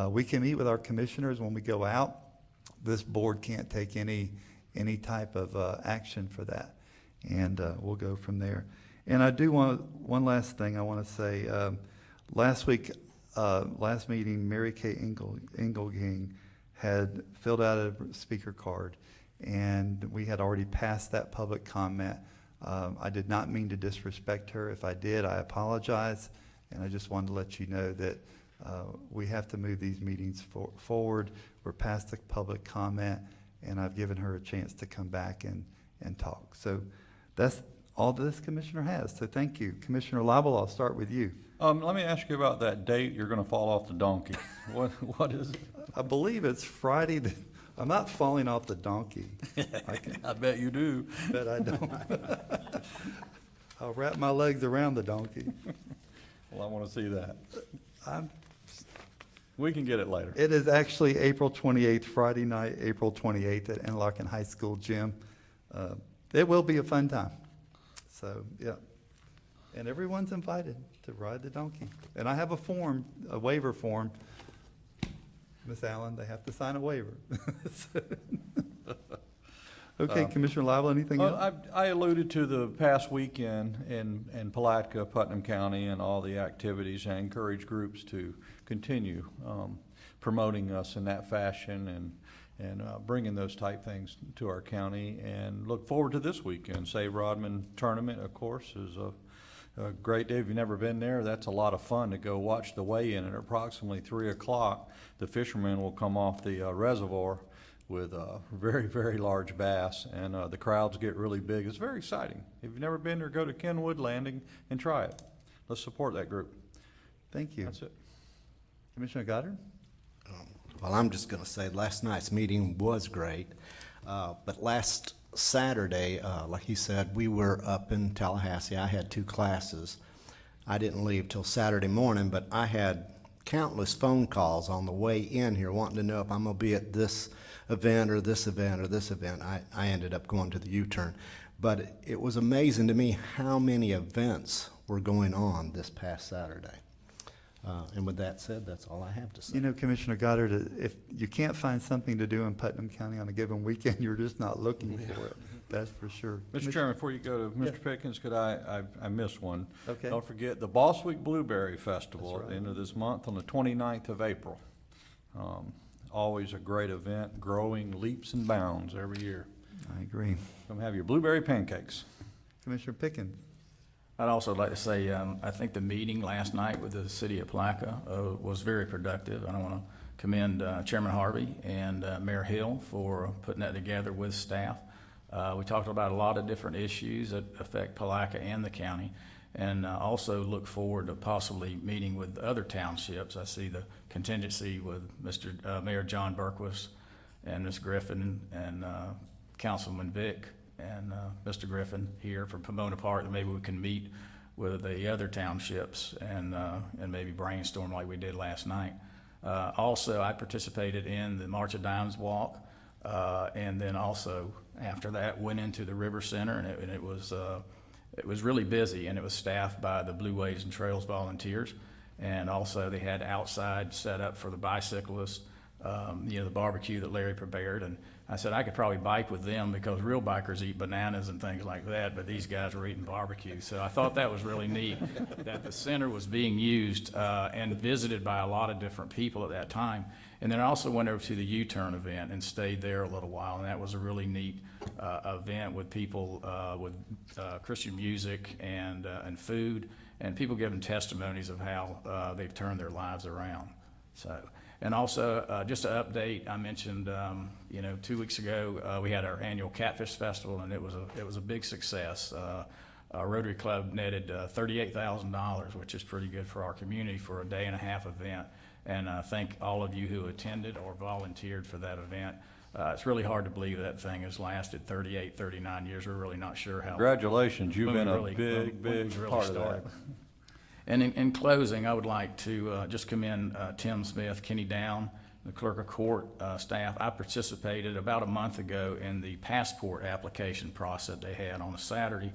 Speaker 1: We can meet with our commissioners when we go out. This board can't take any type of action for that. And we'll go from there. And I do want, one last thing I want to say. Last week, last meeting, Mary Kay Engelking had filled out a speaker card, and we had already passed that public comment. I did not mean to disrespect her. If I did, I apologize. And I just wanted to let you know that we have to move these meetings forward. We're past the public comment, and I've given her a chance to come back and talk. So that's all this commissioner has. So thank you. Commissioner Lible, I'll start with you.
Speaker 4: Let me ask you about that date you're going to fall off the donkey. What is it?
Speaker 1: I believe it's Friday. I'm not falling off the donkey.
Speaker 4: I bet you do.
Speaker 1: But I don't. I'll wrap my legs around the donkey.
Speaker 4: Well, I want to see that. We can get it later.
Speaker 1: It is actually April 28th, Friday night, April 28th at Interlochen High School gym. It will be a fun time. So, yeah. And everyone's invited to ride the donkey. And I have a form, a waiver form. Miss Allen, they have to sign a waiver. Okay, Commissioner Lible, anything else?
Speaker 4: I alluded to the past weekend in Palatka, Putnam County, and all the activities. I encourage groups to continue promoting us in that fashion and bringing those type things to our county. And look forward to this weekend. Save Rodman Tournament, of course, is a great day. If you've never been there, that's a lot of fun to go watch the weigh-in. At approximately 3 o'clock, the fishermen will come off the reservoir with very, very large bass, and the crowds get really big. It's very exciting. If you've never been there, go to Kenwood Landing and try it. Let's support that group.
Speaker 1: Thank you.
Speaker 4: That's it.
Speaker 1: Commissioner Goddard?
Speaker 7: Well, I'm just going to say last night's meeting was great, but last Saturday, like he said, we were up in Tallahassee. I had 2 classes. I didn't leave till Saturday morning, but I had countless phone calls on the way in here wanting to know if I'm going to be at this event or this event or this event. I ended up going to the U-turn. But it was amazing to me how many events were going on this past Saturday. And with that said, that's all I have to say.
Speaker 1: You know, Commissioner Goddard, if you can't find something to do in Putnam County on a given weekend, you're just not looking for it. That's for sure.
Speaker 4: Mr. Chairman, before you go to Mr. Pickens, could I missed one.
Speaker 1: Okay.
Speaker 4: Don't forget the Boswick Blueberry Festival
Speaker 1: That's
Speaker 4: at the
Speaker 1: right.
Speaker 4: end of this month on the 29th of April. Always a great event, growing leaps and bounds every year.
Speaker 1: I agree.
Speaker 4: Come have your blueberry pancakes.
Speaker 1: Commissioner Pickens?
Speaker 10: I'd also like to say, I think the meeting last night with the city of Palatka was very productive. And I want to commend Chairman Harvey and Mayor Hill for putting that together with staff. We talked about a lot of different issues that affect Palatka and the county, and also look forward to possibly meeting with other townships. I see the contingency with Mayor John Berquist and Ms. Griffin and Councilman Vick and Mr. Griffin here from Pomona Park, and maybe we can meet with the other townships and maybe brainstorm like we did last night. Also, I participated in the March of Dimes Walk, and then also after that went into the River Center, and it was really busy, and it was staffed by the Blue Ways and Trails volunteers, and also they had outside set up for the bicyclists, the barbecue that Larry prepared. And I said I could probably bike with them because real bikers eat bananas and things like that, but these guys were eating barbecue. So I thought that was really neat that the center was being used and visited by a lot of different people at that time. And then I also went over to the U-turn event and stayed there a little while, and that was a really neat event with people with Christian music and food, and people giving testimonies of how they've turned their lives around. So. And also, just an update, I mentioned, 2 weeks ago, we had our annual Catfish Festival, and it was a big success. Our Rotary Club netted $38,000, which is pretty good for our community for a day-and-a-half event. And thank all of you who attended or volunteered for that event. It's really hard to believe that thing has lasted 38, 39 years. We're really not sure how.
Speaker 4: Congratulations, you've
Speaker 10: when we
Speaker 4: been a
Speaker 10: really-
Speaker 4: big,
Speaker 10: when we
Speaker 4: big
Speaker 10: really
Speaker 4: part of
Speaker 10: started.
Speaker 4: that.
Speaker 10: And in closing, I would like to just commend Tim Smith, Kenny Down, the clerk of court staff. I participated about a month ago in the passport application process they had on a Saturday.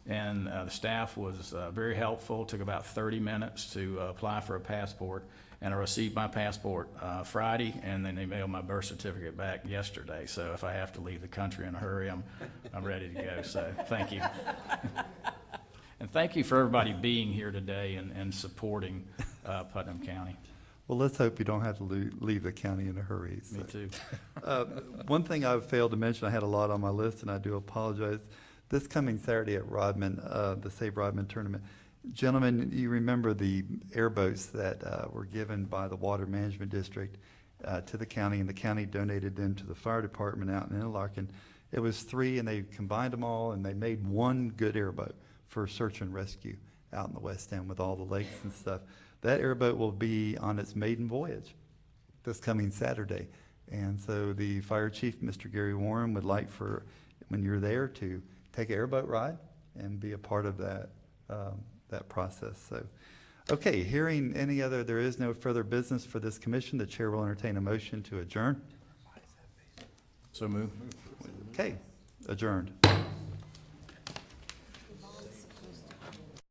Speaker 10: And the staff was very helpful. It took about 30 minutes to apply for a passport. And I received my passport Friday, and then they mailed my birth certificate back yesterday. So if I have to leave the country in a hurry, I'm ready to go. So thank you. And thank you for everybody being here today and supporting Putnam County.
Speaker 1: Well, let's hope you don't have to leave the county in a hurry.
Speaker 10: Me
Speaker 1: so.
Speaker 10: too.
Speaker 1: One thing I failed to mention, I had a lot on my list, and I do apologize. This coming Saturday at Rodman, the Save Rodman tournament, gentlemen, you remember the airboats that were given by the Water Management District to the county, and the county donated them to the fire department out in Interlachen. It was 3, and they combined them all, and they made one good airboat for search and rescue out in the West End with all the lakes and stuff. That airboat will be on its maiden voyage this coming Saturday. And so the fire chief, Mr. Gary Warren, would like for, when you're there, to take an airboat ride and be a part of that, that process. So, okay, hearing any other, there is no further business for this commission. The chair will entertain a motion to adjourn.
Speaker 10: So move.
Speaker 1: Okay, adjourned.